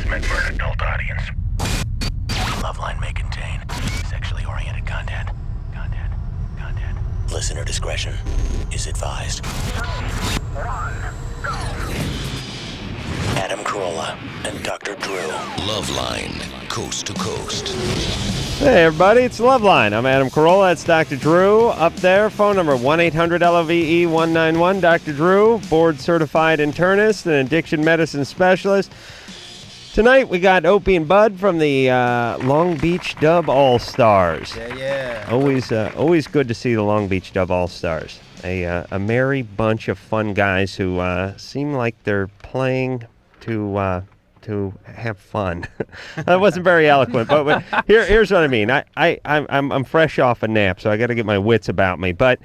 meant for an adult audience. LoveLine may contain sexually oriented content. Listener discretion is advised. 3, 1, go. Adam Carolla and Dr. Drew. LoveLine, coast to coast. Hey everybody, it's LoveLine. I'm Adam Carolla. That's Dr. Drew. Up there, phone number 1-800-LOVE-191. Dr. Drew, board-certified internist and addiction medicine specialist. Tonight we got Opie and Bud from the Long Beach Dub Allstars. Yeah. Always good to see the Long Beach Dub Allstars. A merry bunch of fun guys who seem like they're playing to have fun. That wasn't very eloquent, but here's what I mean. I'm fresh off a nap, so I got to get my wits about me. But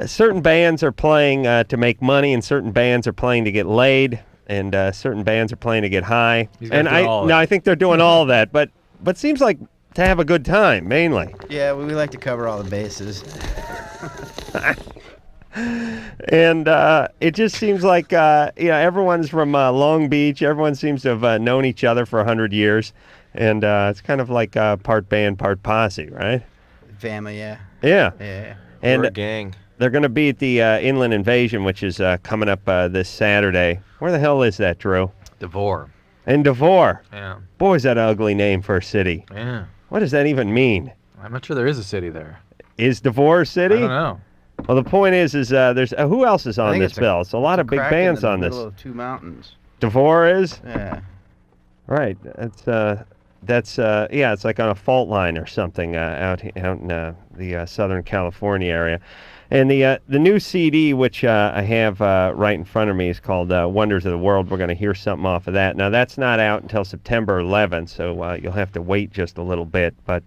certain bands are playing to make money, and certain bands are playing to get laid. And certain bands are playing to get high. And I think they're doing all of that, but seems like to have a good time, mainly. Yeah, we like to cover all the bases. And it just seems like, everyone's from Long Beach. Everyone seems to have known each other for 100 years. And it's kind of like part band, part posse, right? Family, yeah. Yeah. And we're a gang. They're going to be at the Inland Invasion, which is coming up this Saturday. Where the hell is that, Drew? Devore. In Devore. Yeah. Boy, is that an ugly name for a city. Yeah. What does that even mean? I'm not sure there is a city there. Is Devore a city? I don't know. Well, the point is there's who else is on this bill? It's a lot of big bands on this. Middle of two mountains. Devore is? Yeah. Right. It's like on a fault line or something out in the Southern California area. And the new CD, which I have right in front of me, is called Wonders of the World. We're going to hear something off of that. Now, that's not out until September 11th, so you'll have to wait just a little bit. But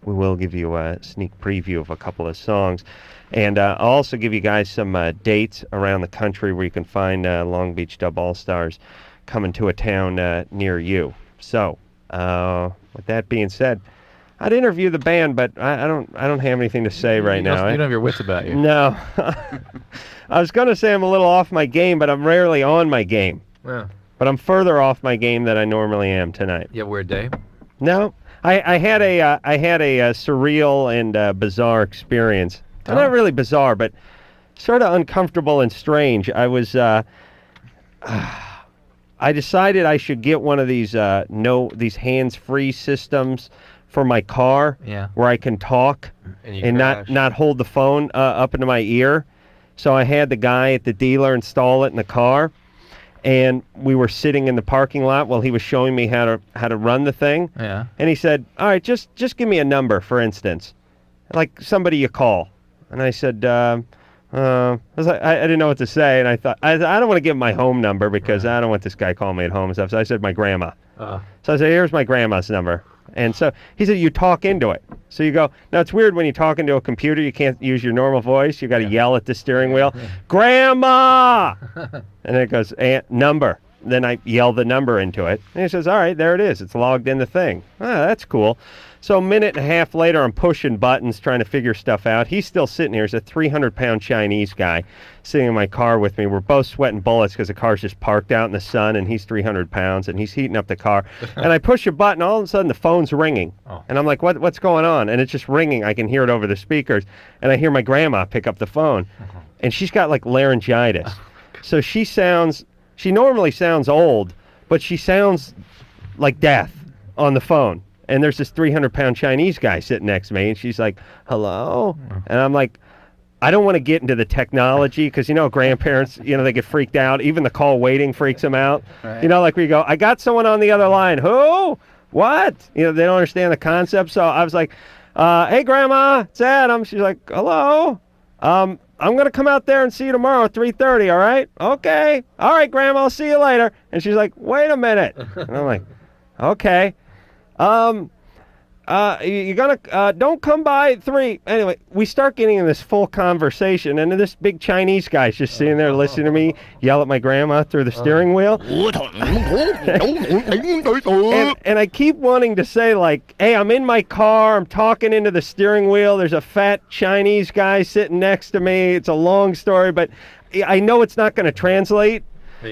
we will give you a sneak preview of a couple of songs. And I'll also give you guys some dates around the country where you can find Long Beach Dub Allstars coming to a town near you. So, with that being said, I'd interview the band, but I don't have anything to say right now. You don't have your wits about you. No. I was going to say I'm a little off my game, but I'm rarely on my game. Yeah. But I'm further off my game than I normally am tonight. You have a weird day? No. I had a surreal and bizarre experience. Oh. Not really bizarre, but sort of uncomfortable and strange. I was I decided I should get one of these these hands-free systems for my car, where I can talk and not hold the phone up into my ear. So I had the guy at the dealer install it in the car, and we were sitting in the parking lot while he was showing me how to run the thing. Yeah. And he said, "All right, just give me a number, for instance, like somebody you call." And I said, I didn't know what to say, and I thought I don't want to give him my home number because I don't want this guy calling me at home and stuff. So I said my grandma. So I said, "Here's my grandma's number." And so he said, "You talk into it." So you go, now it's weird when you talk into a computer, you can't use your normal voice. You got to yell at the steering wheel, "Grandma!" And it goes, number. Then I yell the number into it. And he says, "All right, there it is. It's logged in the thing." That's cool. So a minute and a half later, I'm pushing buttons, trying to figure stuff out. He's still sitting here. He's a 300-pound Chinese guy sitting in my car with me. We're both sweating bullets because the car's just parked out in the sun, and he's 300 pounds, and he's heating up the car. And I push a button, all of a sudden the phone's ringing. And I'm like, what's going on? And it's just ringing. I can hear it over the speakers. And I hear my grandma pick up the phone. And she's got, like, laryngitis. So she normally sounds old, but she sounds like death on the phone. And there's this 300-pound Chinese guy sitting next to me, and she's like, "Hello?" And I'm like, I don't want to get into the technology because, grandparents, they get freaked out. Even the call waiting freaks them out. Right. Like we go, "I got someone on the other line." "Who? What?" They don't understand the concept. So I was like, "Hey, Grandma, it's Adam." She's like, "Hello. I'm going to come out there and see you tomorrow at 3:30, all right?" "Okay. All right, Grandma, I'll see you later." And she's like, "Wait a minute." And I'm like, "Okay. You're gonna, don't come by at 3. Anyway, we start getting in this full conversation, and this big Chinese guy's just sitting there listening to me yell at my grandma through the steering wheel. and I keep wanting to say, like, "Hey, I'm in my car, I'm talking into the steering wheel, there's a fat Chinese guy sitting next to me, it's a long story, but I know it's not going to translate."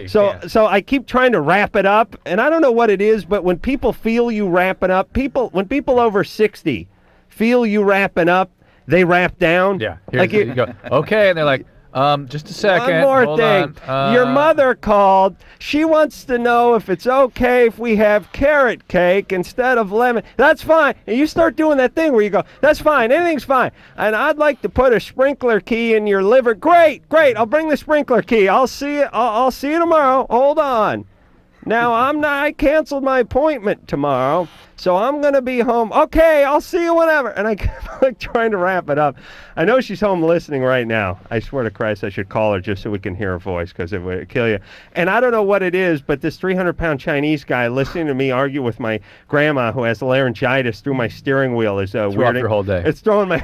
So I keep trying to wrap it up, and I don't know what it is, but when people feel you wrapping up, when people over 60 feel you wrapping up, they wrap down. Yeah. Like You go, okay, and they're like, just a second. One more hold thing. on. Your mother called. She wants to know if it's okay if we have carrot cake instead of lemon. That's fine. And you start doing that thing where you go, that's fine. Anything's fine. And I'd like to put a sprinkler key in your liver. Great. I'll bring the sprinkler key. I'll see you. I'll see you tomorrow. Hold on. Now, I canceled my appointment tomorrow, so I'm going to be home. Okay, I'll see you whenever. And I kept like trying to wrap it up. I know she's home listening right now. I swear to Christ, I should call her just so we can hear her voice because it would kill you. And I don't know what it is, but this 300-pound Chinese guy listening to me argue with my grandma who has laryngitis through my steering wheel is Threw weird. off your whole day. It's throwing my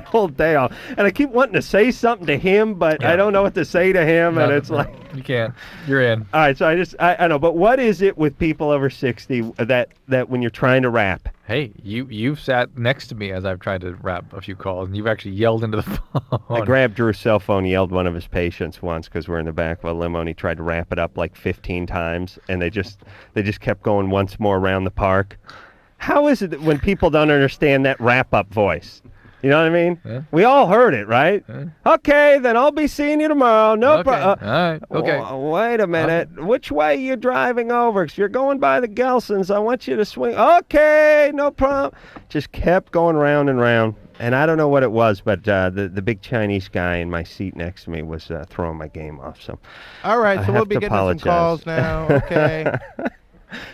whole day off. And I keep wanting to say something to him, but I don't know what to say to him, and it's like... You can't. You're in. All right, so I know, but what is it with people over 60 that when you're trying to rap? Hey, you've sat next to me as I've tried to wrap a few calls, and you've actually yelled into the phone. I grabbed Drew's cell phone, yelled one of his patients once because we're in the back of a limo, and he tried to wrap it up like 15 times, and they just kept going once more around the park. How is it that when people don't understand that wrap-up voice? You know what I mean? Yeah. We all heard it, right? Yeah. Okay, then I'll be seeing you tomorrow. No problem. All right. Okay. Wait a minute. Which way are you driving over? 'Cause you're going by the Gelsons. I want you to swing. Okay, no problem. Just kept going round and round. And I don't know what it was, but the big Chinese guy in my seat next to me was throwing my game off. So, all right, I so we'll have be to getting some calls now. Okay.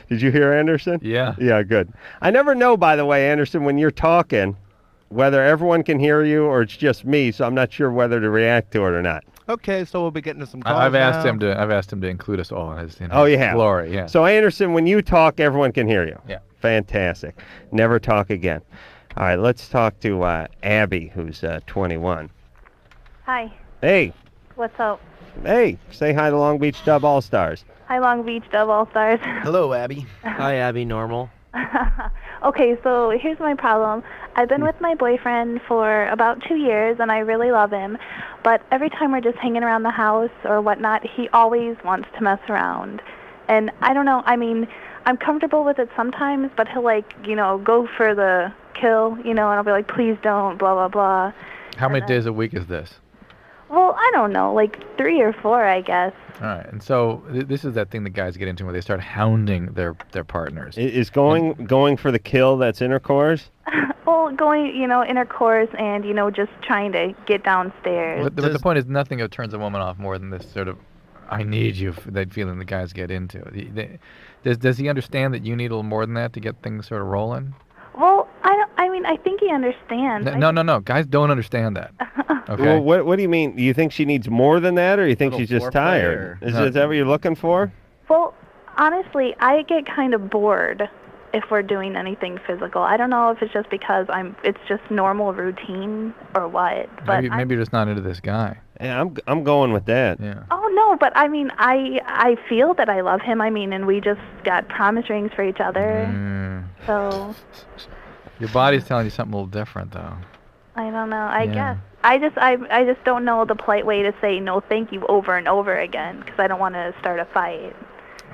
Did you hear Anderson? Yeah. Yeah, good. I never know, by the way, Anderson, when you're talking, whether everyone can hear you or it's just me, so I'm not sure whether to react to it or not. Okay, so we'll be getting to some calls I've asked now. him to include us all in his You have? glory. Yeah. So, Anderson, when you talk, everyone can hear you. Yeah. Fantastic. Never talk again. All right, let's talk to Abby, who's 21. Hi. Hey. What's up? Hey. Say hi to Long Beach Dub Allstars. Hi, Long Beach Dub Allstars. Hello, Abby. Hi, Abby. Normal. Okay, so here's my problem. I've been with my boyfriend for about 2 years, and I really love him. But every time we're just hanging around the house or whatnot, he always wants to mess around. And I don't know, I mean, I'm comfortable with it sometimes, but he'll, like, go for the kill, and I'll be like, please don't, blah, blah, blah. How many days a week is this? Well, I don't know, like 3 or 4, I guess. All right, and so this is that thing that guys get into where they start hounding their partners. Is going for the kill that's intercourse? Well, going, intercourse and, just trying to get downstairs. But the point is nothing that turns a woman off more than this sort of, I need you, that feeling the guys get into. Does he understand that you need a little more than that to get things sort of rolling? Well, I think he understands. No. Guys don't understand that. Okay. Well, what do you mean? Do you think she needs more than that, or you think she's just tired? Is that what you're looking for? Well, honestly, I get kind of bored if we're doing anything physical. I don't know if it's just because it's just normal routine or what. But maybe you're just not into this guy. Yeah, I'm going with that. Yeah. Oh no, but I feel that I love him. And we just got promise rings for each other. So. Your body's telling you something a little different, though. I don't know. I guess I just don't know the polite way to say no, thank you over and over again because I don't want to start a fight.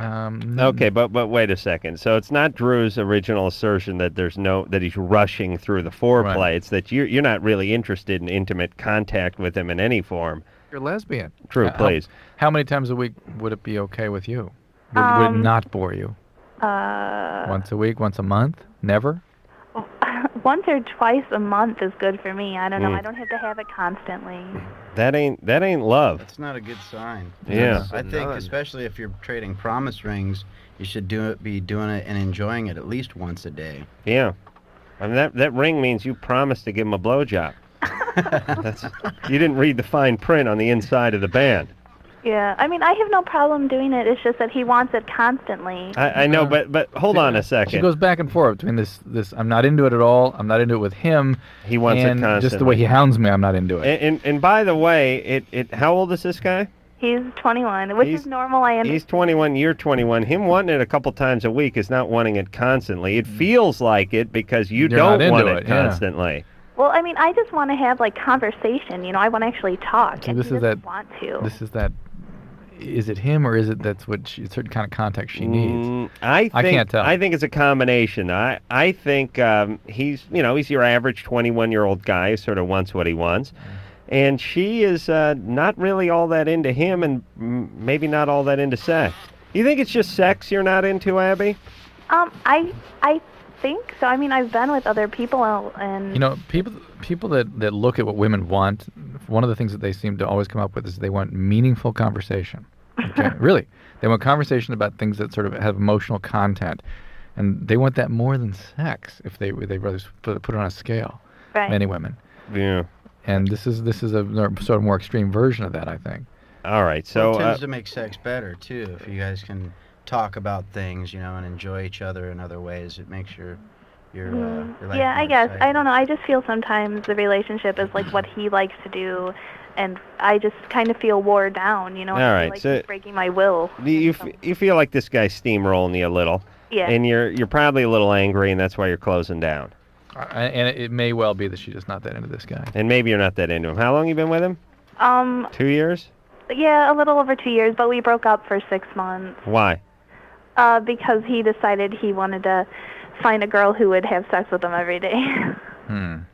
Okay, but wait a second. So it's not Drew's original assertion that that he's rushing through the foreplay. Right. It's that you're not really interested in intimate contact with him in any form. You're lesbian. Drew, please. How many times a week would it be okay with you? Would it not bore you? Once a week, once a month? Never? Once or twice a month is good for me. I don't know. I don't have to have it constantly. That ain't love. That's not a good sign. Yeah. I think especially if you're trading promise rings, you should be doing it and enjoying it at least once a day. Yeah. I mean, that ring means you promised to give him a blowjob. You didn't read the fine print on the inside of the band. Yeah, I have no problem doing it. It's just that he wants it constantly. I know, but hold on a second. She goes back and forth between this. I'm not into it at all. I'm not into it with him. He wants it constantly. Just the way he hounds me, I'm not into it. And by the way, how old is this guy? He's 21, which is normal. I understand. He's 21. You're 21. Him wanting it a couple times a week is not wanting it constantly. It feels like it because you're don't want it constantly. Yeah. Well, I just want to have conversation. I want to actually talk. See, and this he is doesn't want to. This is that is it him or is it that's what a certain kind of context she needs? I can't tell. I think it's a combination. I think he's your average 21-year-old guy who sort of wants what he wants, and she is not really all that into him, and maybe not all that into sex. You think it's just sex you're not into, Abby? I think so. I mean, I've been with other people, and people that look at what women want, one of the things that they seem to always come up with is they want meaningful conversation. Okay? Really, they want conversation about things that sort of have emotional content, and they want that more than sex. If they rather put it on a scale, right. Many women. Yeah. And this is a sort of more extreme version of that, I think. All right, so it tends to make sex better too. If you guys can talk about things, and enjoy each other in other ways, it makes your life yeah, I more guess. exciting. I don't know. I just feel sometimes the relationship is like what he likes to do, and I just kind of feel wore down. I All feel right, like so he's breaking my will. you feel like this guy's steamrolling you a little, Yeah. and you're probably a little angry, and that's why you're closing down. And it may well be that she's just not that into this guy. And maybe you're not that into him. How long you been with him? 2 years? Yeah, a little over 2 years, but we broke up for 6 months. Why? Because he decided he wanted to find a girl who would have sex with him every day. And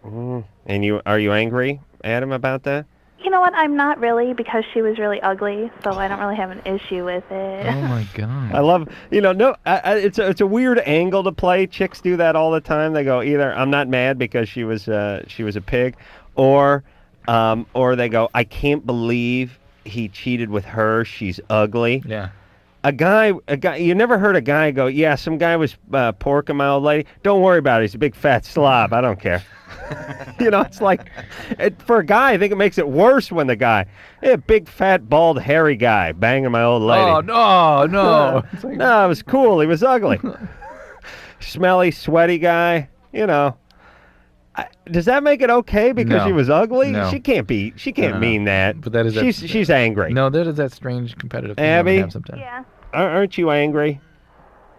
are you angry at him about that? You know what? I'm not really, because she was really ugly, so I don't really have an issue with it. Oh my God! I love, it's a weird angle to play. Chicks do that all the time. They go either I'm not mad because she was a pig, or they go I can't believe he cheated with her. She's ugly. Yeah. A guy. You never heard a guy go, yeah, some guy was porking my old lady. Don't worry about it. He's a big fat slob. I don't care. It's like, for a guy, I think it makes it worse when the guy, big fat bald hairy guy banging my old lady. Oh no! No, it was cool. He was ugly. Smelly, sweaty guy. Does that make it okay because No. she was ugly? No. She can't mean that. But that is she's angry. No, that is that strange competitive thing Abby? women have sometimes. Yeah. Aren't you angry?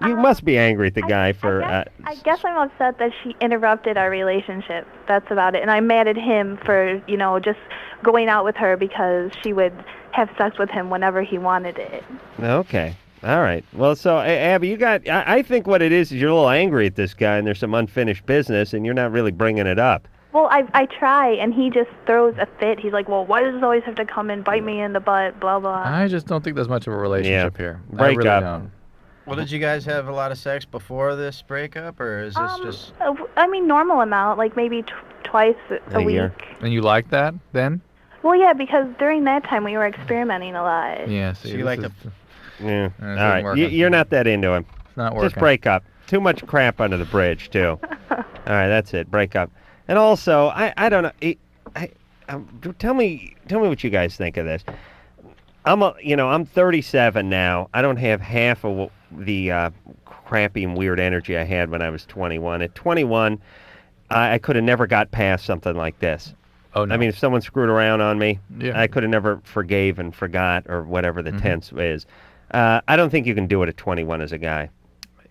You must be angry at the guy for. I guess I'm upset that she interrupted our relationship. That's about it. And I'm mad at him for, just going out with her because she would have sex with him whenever he wanted it. Okay. All right. Well, so, Abby, I think what it is you're a little angry at this guy and there's some unfinished business and you're not really bringing it up. Well, I try, and he just throws a fit. He's like, well, why does this always have to come and bite me in the butt, blah, blah. I just don't think there's much of a relationship here. Break I really up. don't. Well, did you guys have a lot of sex before this breakup, or is this just... I mean, normal amount, like maybe twice a week. year. And you like that then? Well, yeah, because during that time we were experimenting a lot. Yeah. So you like to... Yeah. It All doesn't right. work. You're not that into him. It's not working. Just break up. Too much crap under the bridge, too. All right, that's it. Break up. And also, I don't know. Tell me what you guys think of this. I'm 37 now. I don't have half of the crappy and weird energy I had when I was 21. At 21, I could have never got past something like this. Oh no. I mean, if someone screwed around on me, Yeah. I could have never forgave and forgot, or whatever the tense is. I don't think you can do it at 21 as a guy.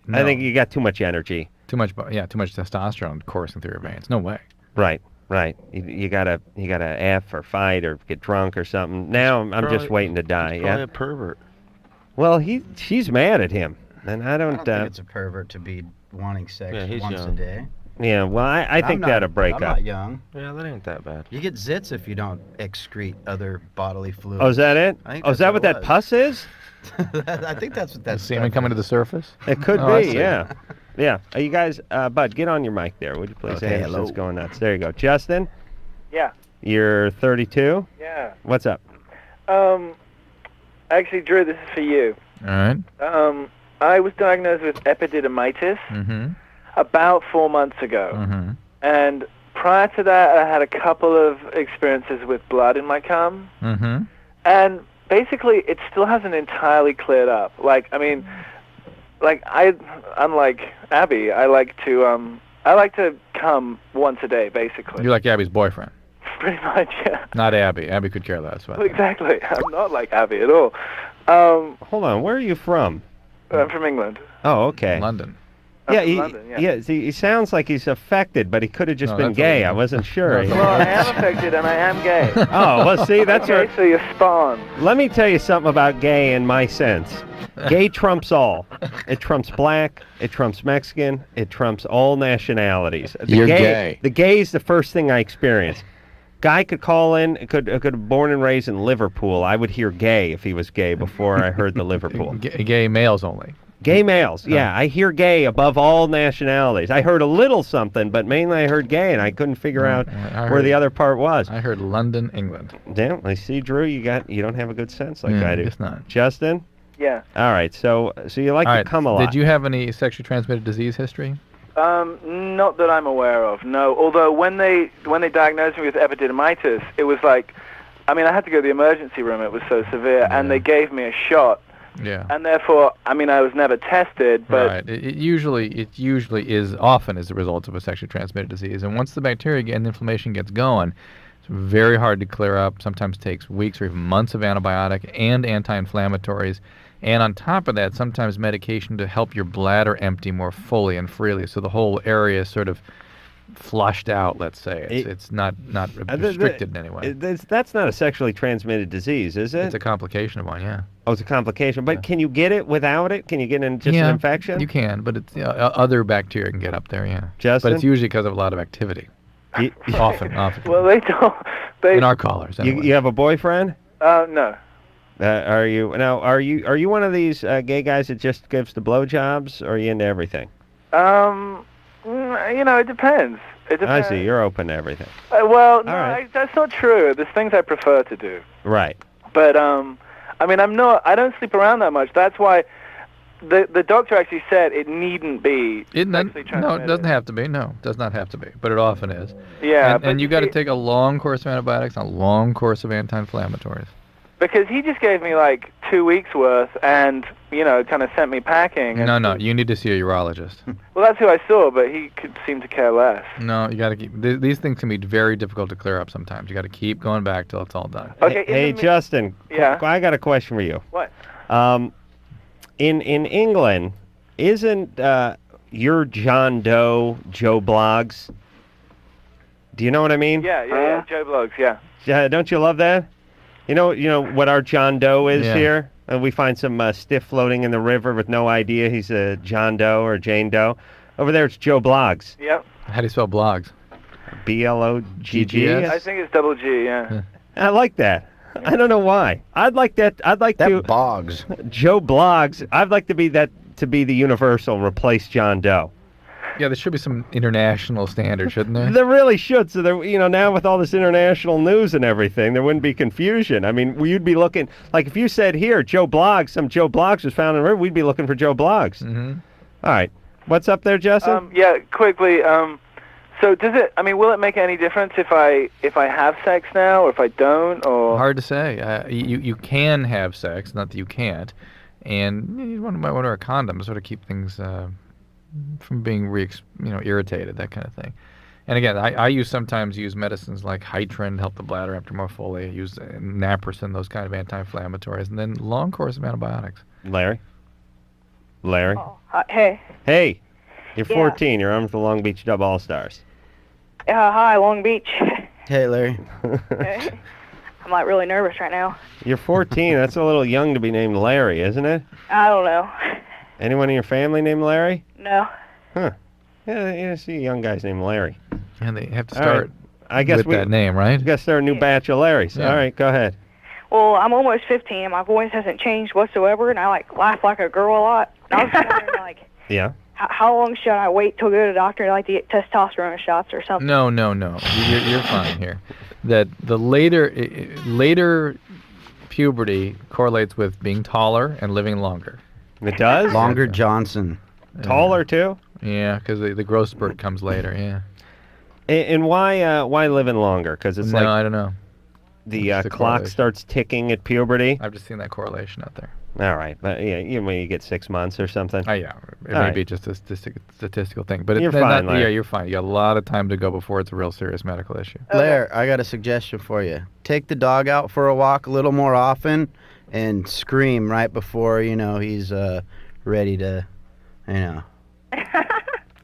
No. I think you got too much energy. Too much testosterone coursing through your veins. No way. Right. You gotta F or fight or get drunk or something. Now I'm just waiting to die. Probably Yeah. a pervert. Well, she's mad at him, and I I don't. don't think it's a pervert to be wanting sex Yeah, he's once a young. day. Yeah. Well, I think that'll break I'm up. not young. Yeah, that ain't that bad. You get zits if you don't excrete other bodily fluids. Oh, is that it? I think Oh, is that's that what that was. pus is? I think that's what The that's. semen coming to the surface? It could Oh, I be. see. Yeah. Yeah. You guys, Bud, get on your mic there, would you please? Okay, Anderson's hello. going nuts. There you go. Justin, Yeah, you're 32. yeah. What's up? Actually, Drew, this is for you. All right. I was diagnosed with epididymitis Mm-hmm. about 4 months ago. Mm-hmm. And prior to that, I had a couple of experiences with blood in my cum. Mm-hmm. And basically, it still hasn't entirely cleared up. Unlike Abby, I like to cum once a day, basically. You're like Abby's boyfriend. Pretty much, yeah. Not Abby. Abby could care less about that. Exactly. I'm not like Abby at all. Hold on. Where are you from? I'm from England. Oh, okay. London. I'm Yeah, from he, London, yeah. See, he sounds like he's affected, but he could have just No, been that's gay. all I right. wasn't sure. No, Well, I am affected and I am gay. Oh, well, see, that's Okay, right. so you're spawn. Let me tell you something about gay in my sense. Gay trumps all. It trumps black. It trumps Mexican. It trumps all nationalities. You're gay. The gay is the first thing I experience. Guy could call in. Could have born and raised in Liverpool. I would hear gay if he was gay before I heard the Liverpool. Gay males only. Gay males. Yeah, I hear gay above all nationalities. I heard a little something, but mainly I heard gay, and I couldn't figure out where the other part was. I heard London, England. Damn, I see, Drew. You don't have a good sense like Yeah, I do. guess not. Justin. Yeah. All right, so you like All to right. come a lot. Did you have any sexually transmitted disease history? Not that I'm aware of, no. Although when they diagnosed me with epididymitis, it was like, I mean, I had to go to the emergency room. It was so severe, and they gave me a shot. Yeah. And therefore, I mean, I was never tested, but Right. It usually is often as a result of a sexually transmitted disease, and once the bacteria and inflammation gets going, it's very hard to clear up. Sometimes takes weeks or even months of antibiotic and anti-inflammatories. And on top of that, sometimes medication to help your bladder empty more fully and freely, so the whole area is sort of flushed out, let's say. It's not restricted in any way. That's not a sexually transmitted disease, is it? It's a complication of one, yeah. Oh, it's a complication. But can you get it without it? Can you get an infection? You can, but it's other bacteria can get up there, yeah. Justin? But it's usually because of a lot of activity. Often. well, they don't. In our callers, anyway. You have a boyfriend? No. Are you one of these gay guys that just gives the blowjobs, or are you into everything? It depends. It depends. I see. You're open to everything. Well, no, right. that's not true. There's things I prefer to do. Right. But I mean, I don't sleep around that much. That's why the doctor actually said it needn't be sexually transmitted. No, it doesn't have to be. No, it does not have to be, but it often is. Yeah. And you got to take a long course of antibiotics and a long course of anti-inflammatories. Because he just gave me like 2 weeks worth, and kind of sent me packing. No, you need to see a urologist. Well, that's who I saw, but he could seem to care less. No, you got to keep. These things can be very difficult to clear up sometimes. You got to keep going back till it's all done. Okay. Hey, Justin. Yeah. I got a question for you. What? In England, isn't your John Doe Joe Blogs? Do you know what I mean? Yeah. Joe Blogs, yeah. Yeah. Don't you love that? You know what our John Doe is here? And we find some stiff floating in the river with no idea he's a John Doe or Jane Doe. Over there, it's Joe Blogs. Yep. How do you spell blogs? B-L-O-G-G? I think it's double G, yeah. I like that. I don't know why. I'd like that Boggs. Joe Blogs. I'd like to be the universal replace John Doe. Yeah, there should be some international standard, shouldn't there? There really should. So there, now with all this international news and everything, there wouldn't be confusion. I mean, you'd be looking like if you said here, Joe Blogs, some Joe Blogs was found in the river, we'd be looking for Joe Blogs. Mm-hmm. All right, what's up there, Justin? Yeah, quickly. So does it? I mean, will it make any difference if I have sex now, or if I don't, or? Hard to say. You can have sex, not that you can't, and you might want to wear a condom to sort of keep things from being irritated, that kind of thing. And again, I sometimes use medicines like Hitrin to help the bladder empty more fully. I use naproxen, those kind of anti-inflammatories, and then long course of antibiotics. Larry? Oh, hey. Hey, you're 14. You're on with the Long Beach Dub Allstars. Hi, Long Beach. Hey, Larry. Hey. I'm like really nervous right now. You're 14. That's a little young to be named Larry, isn't it? I don't know. Anyone in your family named Larry? No. Huh. Yeah, you see young guys named Larry. And they have to start with that name, right? We got to start a new batch of Larrys. Yeah. All right, go ahead. Well, I'm almost 15 and my voice hasn't changed whatsoever, and I laugh like a girl a lot. And I was just wondering Yeah. how long should I wait till go to the doctor to get testosterone shots or something? No. You're fine here. That the later puberty correlates with being taller and living longer. It does? Longer Johnson. Taller too? Yeah, because the growth spurt comes later. Yeah. And why living longer? Because it's I don't know. The It's the clock correlation. starts ticking at puberty. I've just seen that correlation out there. All right, but when you get 6 months or something. Yeah, it may be just a statistical thing, but You're fine, Larry. Yeah, you're fine. You got a lot of time to go before it's a real serious medical issue. Larry, I got a suggestion for you. Take the dog out for a walk a little more often, and scream right before he's ready to,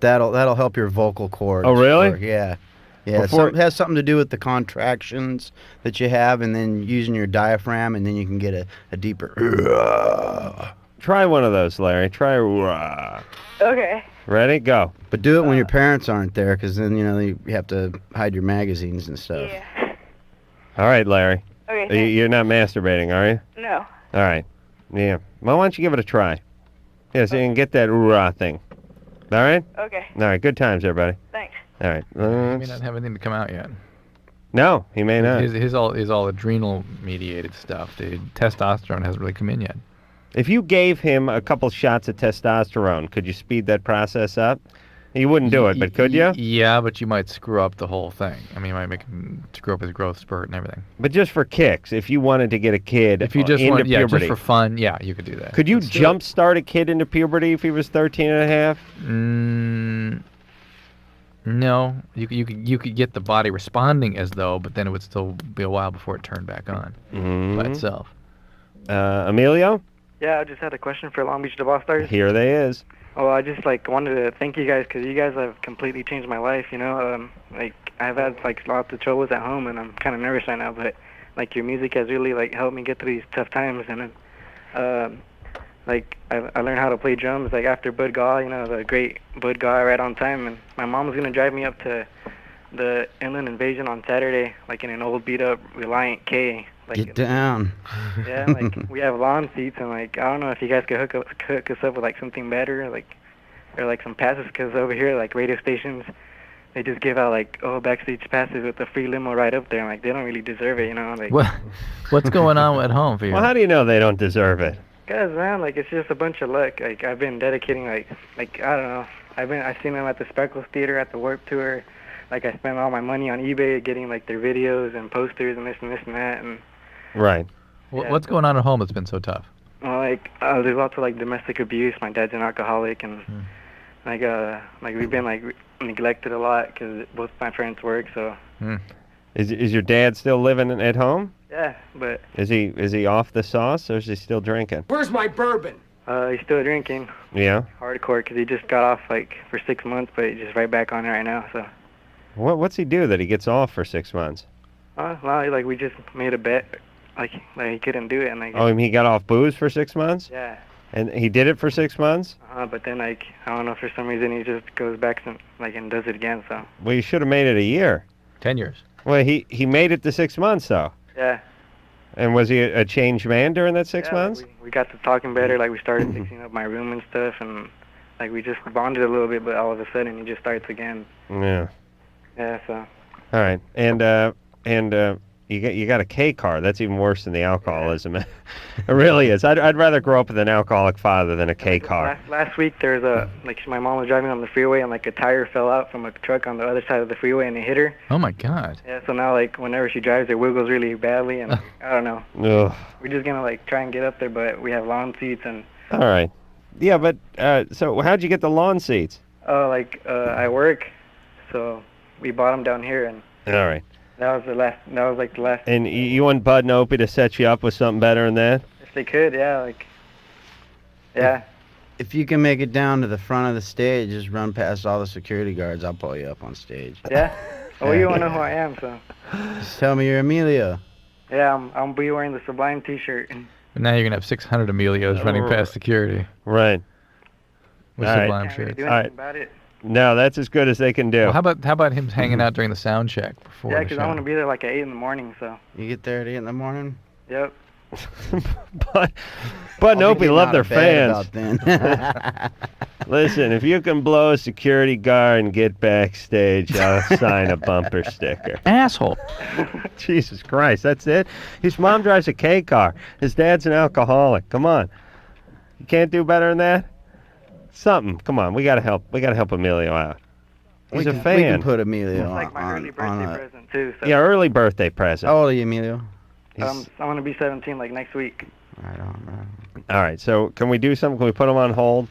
That'll help your vocal cords. Oh, really? Yeah. Yeah, it has something to do with the contractions that you have, and then using your diaphragm, and then you can get a deeper. Try one of those, Larry. Try. Okay. Ready? Go. But do it when your parents aren't there, because then you have to hide your magazines and stuff. Yeah. All right, Larry. Okay. You're not masturbating, are you? No. All right. Yeah. Well, why don't you give it a try? Yeah, so you can get that thing. All right? Okay. All right. Good times, everybody. Thanks. All right. He may not have anything to come out yet. No, he may not. His all adrenal mediated stuff. The testosterone hasn't really come in yet. If you gave him a couple shots of testosterone, could you speed that process up? You wouldn't do it, but could you? Yeah, but you might screw up the whole thing. I mean, you might make him screw up his growth spurt and everything. But just for kicks, if you wanted to get a kid If you just into want, yeah, puberty, just for fun, yeah, you could do that. could you jumpstart a kid into puberty if he was 13 and a half? No, you could get the body responding as though, but then it would still be a while before it turned back on by itself. Emilio? Yeah, I just had a question for Long Beach Dub Allstars. Here they is. Well, I just wanted to thank you guys because you guys have completely changed my life. I've had lots of troubles at home, and I'm kind of nervous right now. But your music has really helped me get through these tough times. And then, I learned how to play drums after Bud Gaw, the great Bud Gaw, right on time. And my mom was gonna drive me up to the Inland Invasion on Saturday, in an old beat up Reliant K. Get down. Yeah, we have lawn seats, and I don't know if you guys could hook us up with something better, or some passes, because over here radio stations, they just give out backstage passes with a free limo right up there, and they don't really deserve it, What's going on at home for you? Well, how do you know they don't deserve it? Guys, man, it's just a bunch of luck. I've been dedicating I don't know. I've seen them at the Speckles Theater, at the Warped Tour. I spent all my money on eBay getting their videos and posters and this and and that, and right. What's going on at home that's been so tough? Well, there's lots of domestic abuse. My dad's an alcoholic, and we've been neglected a lot because both my parents work. So. Is your dad still living at home? Yeah, but. Is he off the sauce, or is he still drinking? Where's my bourbon? He's still drinking. Yeah. Hardcore, because he just got off for 6 months, but he's just right back on it right now. So. What's he do that he gets off for 6 months? Well, we just made a bet. He couldn't do it, and he got off booze for 6 months? Yeah. And he did it for 6 months? But then I don't know, for some reason he just goes back and does it again. So. Well, you should have made it a year. 10 years. Well, he made it to 6 months though. Yeah. And was he a changed man during that 6 months? We got to talking better. We started fixing up my room and stuff, and we just bonded a little bit. But all of a sudden he just starts again. Yeah. Yeah. So. All right, and you got a K car. That's even worse than the alcoholism. It really is. I'd rather grow up with an alcoholic father than a K car. Last week there's my mom was driving on the freeway, and a tire fell out from a truck on the other side of the freeway, and it hit her. Oh my God. Yeah. So now whenever she drives, it wiggles really badly, and I don't know. Ugh. We're just gonna try and get up there, but we have lawn seats and. All right. Yeah, but so how'd you get the lawn seats? I work, so we bought them down here, and. All right. That was the last. And you want Bud and Opie to set you up with something better than that? If they could, yeah, yeah. If you can make it down to the front of the stage, just run past all the security guards. I'll pull you up on stage. Yeah? Well, you don't know who I am, so. Just tell me you're Emilio. Yeah, I'll be wearing the Sublime T-shirt. But now you're gonna have 600 Emilios running past security. Right. With all Sublime Can't shirts. really do anything about it. No, that's as good as they can do. Well, how about him hanging out during the sound check before? Yeah, the because show? I want to be there at 8 in the morning, so. You get there at 8 in the morning? Yep. Bud and Opie love their fans. Then. Listen, if you can blow a security guard and get backstage, I'll sign a bumper sticker. Asshole. Jesus Christ, that's it? His mom drives a K car. His dad's an alcoholic. Come on. You can't do better than that? Something. Come on, we gotta help Emilio out. He's a fan. We can put Emilio It's like my early birthday present, too. So. Yeah, early birthday present. How old are you, Emilio? I'm going to be 17 next week. Right on. All right, so can we do something? Can we put him on hold?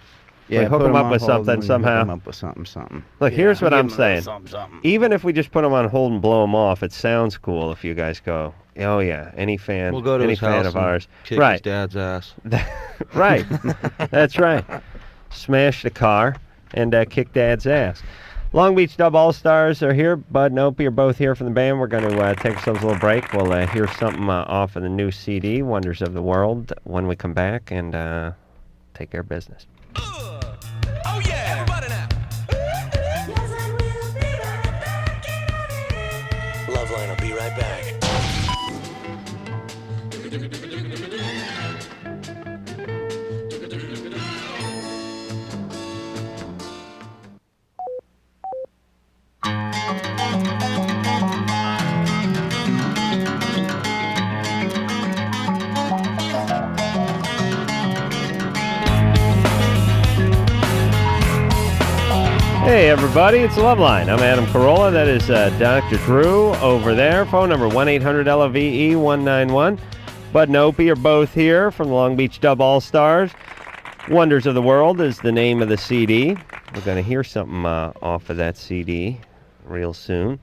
Yeah, hook him up with something somehow. Hook him up with something. Look, here's what I'm Give him saying. something. Even if we just put him on hold and blow him off, it sounds cool if you guys go, oh yeah, any fan, We'll go to any his fan house of and ours. kick Right. his dad's ass. Right. That's right. Smash the car. and kick Dad's ass. Long Beach Dub Allstars are here. Bud and Opie are both here from the band. We're going to take ourselves a little break. We'll hear something off of the new CD, Wonders of the World, when we come back and take care of business. Oh yeah, everybody now. LoveLine will be right back. Hey everybody, it's LoveLine. I'm Adam Carolla. That is Dr. Drew over there. Phone number 1-800-LOVE-191. Bud and Opie are both here from the Long Beach Dub Allstars. Wonders of the World is the name of the CD. We're going to hear something off of that CD real soon.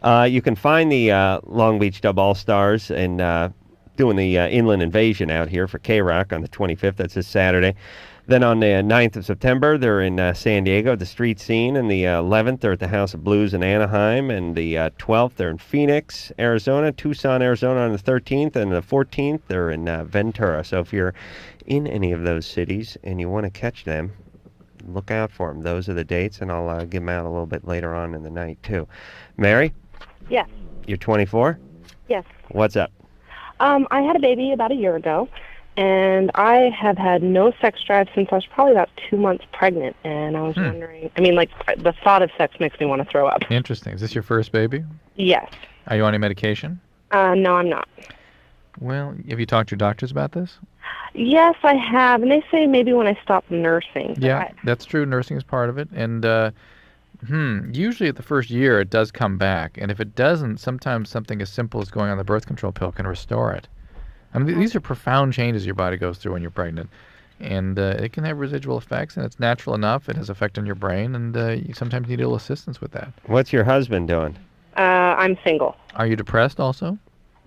You can find the Long Beach Dub Allstars and doing the Inland Invasion out here for K-Rock on the 25th. That's this Saturday. Then on the 9th of September, they're in San Diego at the Street Scene. And the 11th, they're at the House of Blues in Anaheim. And the 12th, they're in Phoenix, Arizona, Tucson, Arizona on the 13th. And the 14th, they're in Ventura. So if you're in any of those cities and you want to catch them, look out for them. Those are the dates, and I'll give them out a little bit later on in the night, too. Mary? Yes. You're 24? Yes. What's up? I had a baby about a year ago, and I have had no sex drive since I was probably about 2 months pregnant, and I was wondering, the thought of sex makes me want to throw up. Interesting. Is this your first baby? Yes. Are you on any medication? No, I'm not. Well, have you talked to your doctors about this? Yes, I have, and they say maybe when I stop nursing. Yeah, that's true. Nursing is part of it, and usually at the first year it does come back, and if it doesn't, sometimes something as simple as going on the birth control pill can restore it. I mean, these are profound changes your body goes through when you're pregnant, and it can have residual effects, and it's natural enough. It has effect on your brain, and you sometimes need a little assistance with that. What's your husband doing? I'm single. Are you depressed also?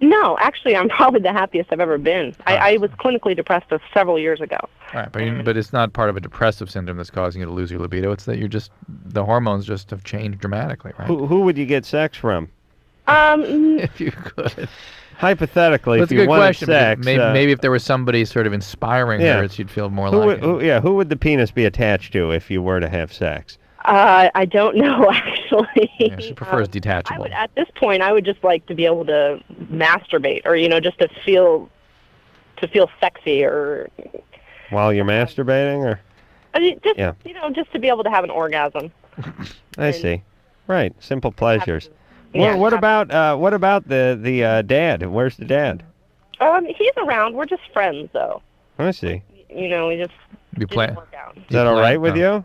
No, actually, I'm probably the happiest I've ever been. I was clinically depressed several years ago. All right, but it's not part of a depressive syndrome that's causing you to lose your libido. It's that the hormones just have changed dramatically, right? Who would you get sex from? If you could. Hypothetically, That's if a you good wanted question. sex, Maybe if there was somebody sort of inspiring her, you'd feel more like it. Who would the penis be attached to if you were to have sex? I don't know, actually. Yeah, she prefers detachable. At this point, I would just like to be able to masturbate, or just to feel sexy, or while you're masturbating, or just to be able to have an orgasm. I see. Right, simple pleasures. Yeah. What about the dad? Where's the dad? He's around. We're just friends, though. I see. We just didn't work out. Is that all right with you?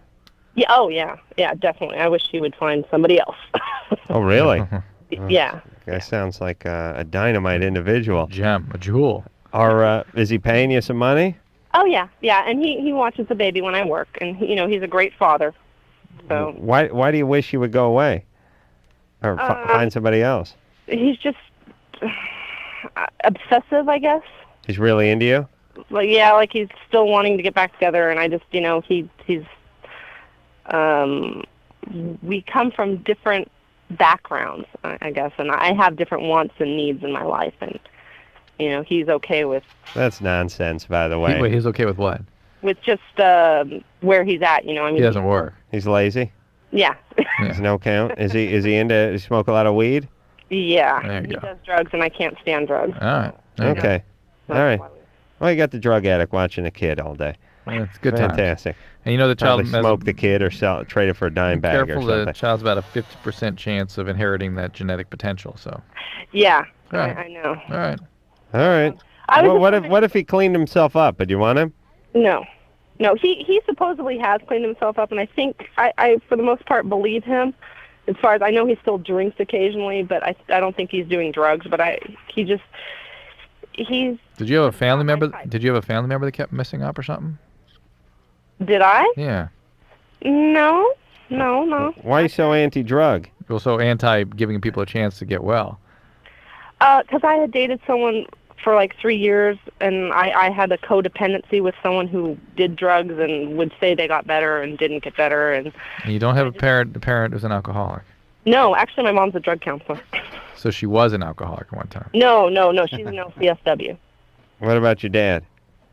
Yeah. Oh, yeah. Yeah, definitely. I wish he would find somebody else. Oh, really? Yeah. That sounds like a dynamite individual. Gem, a jewel. Is he paying you some money? Oh, yeah. Yeah, and he watches the baby when I work, and he's a great father. So why do you wish he would go away? Or find somebody else? He's just obsessive, I guess. He's really into you? Like, yeah, like he's still wanting to get back together, and I just, he's we come from different backgrounds, I guess, and I have different wants and needs in my life, and, he's okay with... That's nonsense, by the way. Wait, he's okay with what? With just where he's at, He doesn't work. He's lazy? Yeah. There's no count? Is he into... Does he smoke a lot of weed? Yeah. He does drugs, and I can't stand drugs. All right. Okay. All right. Well, you got the drug addict watching a kid all day. Well, it's good Fantastic. And the child smoke the kid or trade it for a dime bag or something. Careful, the child's about a 50% chance of inheriting that genetic potential. So. Yeah, right. I know. All right. What if he cleaned himself up? Do you want him? No, he supposedly has cleaned himself up, and I think I for the most part believe him. As far as I know, he still drinks occasionally, but I don't think he's doing drugs. But he's. Did you have a family member? Did you have a family member that kept messing up or something? Did I? Yeah. No. Why are you so anti-drug? Well, so anti giving people a chance to get well. Because I had dated someone for like 3 years, and I had a codependency with someone who did drugs and would say they got better and didn't get better. And you don't have a parent who's an alcoholic. No, actually, my mom's a drug counselor. So she was an alcoholic at one time. No, she's an LCSW. What about your dad?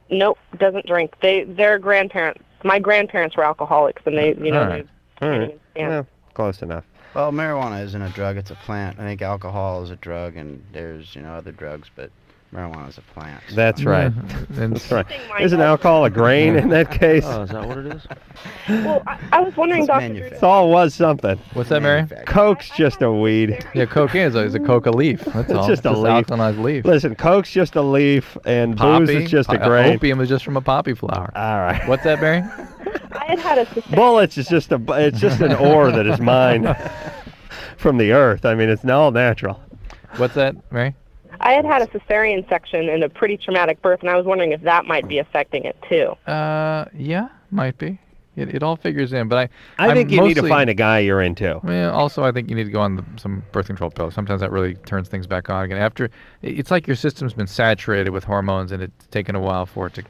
Nope, doesn't drink. Their grandparents, my grandparents were alcoholics, and they, you know, All right. yeah. Well, close enough. Well, marijuana isn't a drug; it's a plant. I think alcohol is a drug, and there's other drugs, but marijuana is a plant. So. That's right. Yeah. That's right. Isn't alcohol a grain in that case? Oh, is that what it is? Well, I was wondering, Dr. It all was something. What's that, Mary? Coke's just a weed. Yeah, cocaine is a coca leaf. That's all. It's just a leaf. Alkalized leaf. Listen, Coke's just a leaf, and Poppy, booze is just a grain. Opium is just from a poppy flower. All right. What's that, Mary? I had a cesarean. Bullets is just an ore that is mined from the earth. I mean, it's all natural. What's that, Mary? I had a cesarean section and a pretty traumatic birth, and I was wondering if that might be affecting it too. Yeah, might be. It all figures in, but I think you need to find a guy you're into. Yeah. Also, I think you need to go on some birth control pills. Sometimes that really turns things back on again. It's like your system's been saturated with hormones, and it's taken a while for it to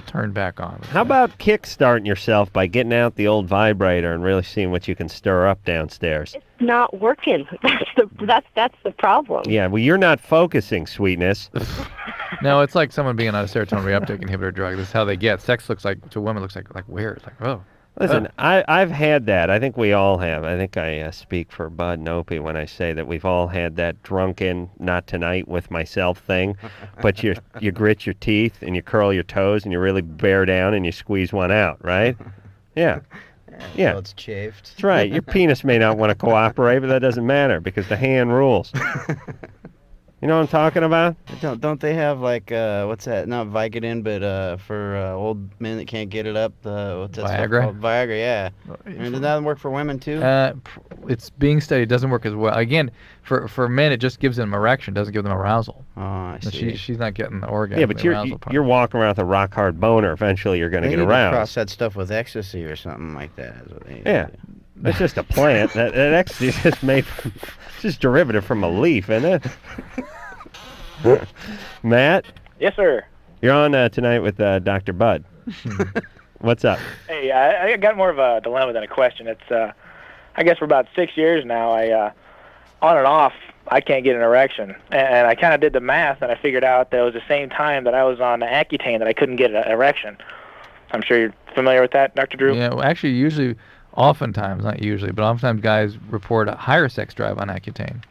turn back on. How about kickstarting yourself by getting out the old vibrator and really seeing what you can stir up downstairs? It's not working. That's the problem. Yeah, well, you're not focusing, sweetness. No, it's like someone being on a serotonin reuptake inhibitor drug. This is how they get. Sex looks like, to women, looks like weird. Like, oh. Listen, I've had that. I think we all have. I think I speak for Bud and Opie when I say that we've all had that drunken, not tonight with myself thing. But you grit your teeth and you curl your toes and you really bear down and you squeeze one out, right? Yeah. Yeah. So it's chafed. That's right. Your penis may not want to cooperate, but that doesn't matter because the hand rules. You know what I'm talking about? Don't they have like what's that? Not Vicodin, but for old men that can't get it up. What's that stuff Viagra? called? Viagra, yeah. Does that work for women too? It's being studied. It doesn't work as well. Again, for men, it just gives them erection. Doesn't give them arousal. Oh, I see. She's not getting the orgasm. Yeah, but the arousal part. you're walking around with a rock hard boner. Eventually, you're going to get aroused. Cross that stuff with ecstasy or something like that. Is what they need Yeah. to do. It's just a plant. that ecstasy is just made from, it's just derivative from a leaf, isn't it? Matt? Yes, sir. You're on tonight with Dr. Bud. What's up? Hey, I got more of a dilemma than a question. It's, I guess for about 6 years now, on and off, I can't get an erection. And I kind of did the math, and I figured out that it was the same time that I was on Accutane that I couldn't get an erection. I'm sure you're familiar with that, Dr. Drew? Yeah, well, actually, oftentimes, not usually, but oftentimes guys report a higher sex drive on Accutane.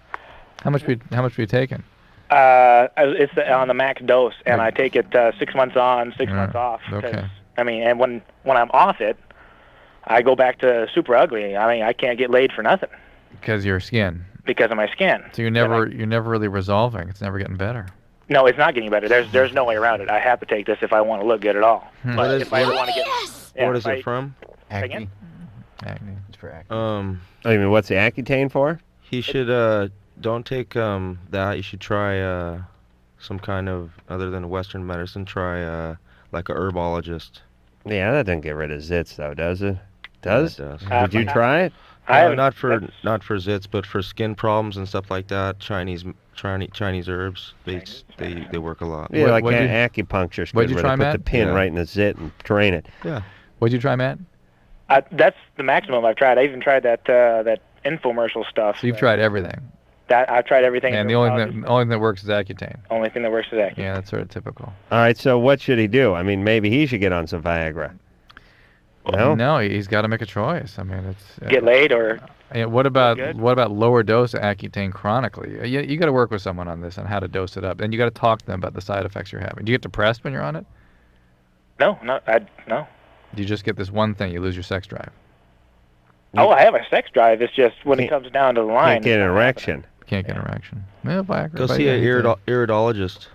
How much were you taking? It's on the max dose, and I take it 6 months on, 6 months off. Okay. I mean, and when I'm off it, I go back to super ugly. I mean, I can't get laid for nothing. Because of your skin. Because of my skin. So you're never really resolving. It's never getting better. No, it's not getting better. There's no way around it. I have to take this if I want to look good at all. But if I ever want to get, What is it from? Acne. Acne. It's for acne. Oh, you mean what's the Accutane for? He should don't take that. You should try some kind of, other than Western medicine, try like a herbologist. Yeah, that doesn't get rid of zits though, does it? Does? Yeah, it does. Did you try it? Not for zits, but for skin problems and stuff like that. Chinese herbs, they work a lot. Yeah, like acupuncture's good, where they put the pin right in the zit and drain it. Yeah. What'd you try, Matt? That's the maximum I've tried. I even tried that infomercial stuff. So you've tried everything. I've tried everything. And the only thing that works is Accutane. Only thing that works is Accutane. Yeah, that's sort of typical. All right, so what should he do? I mean, maybe he should get on some Viagra. No? No, he's got to make a choice. I mean, it's get laid or. Yeah, what about lower dose Accutane chronically? You got to work with someone on this on how to dose it up, and you got to talk to them about the side effects you're having. Do you get depressed when you're on it? No. You just get this one thing, you lose your sex drive. Oh, I have a sex drive. It's just when it comes down to the line. Can't get an erection. Can't get an erection. Yeah, Viagra. Go see an iridologist.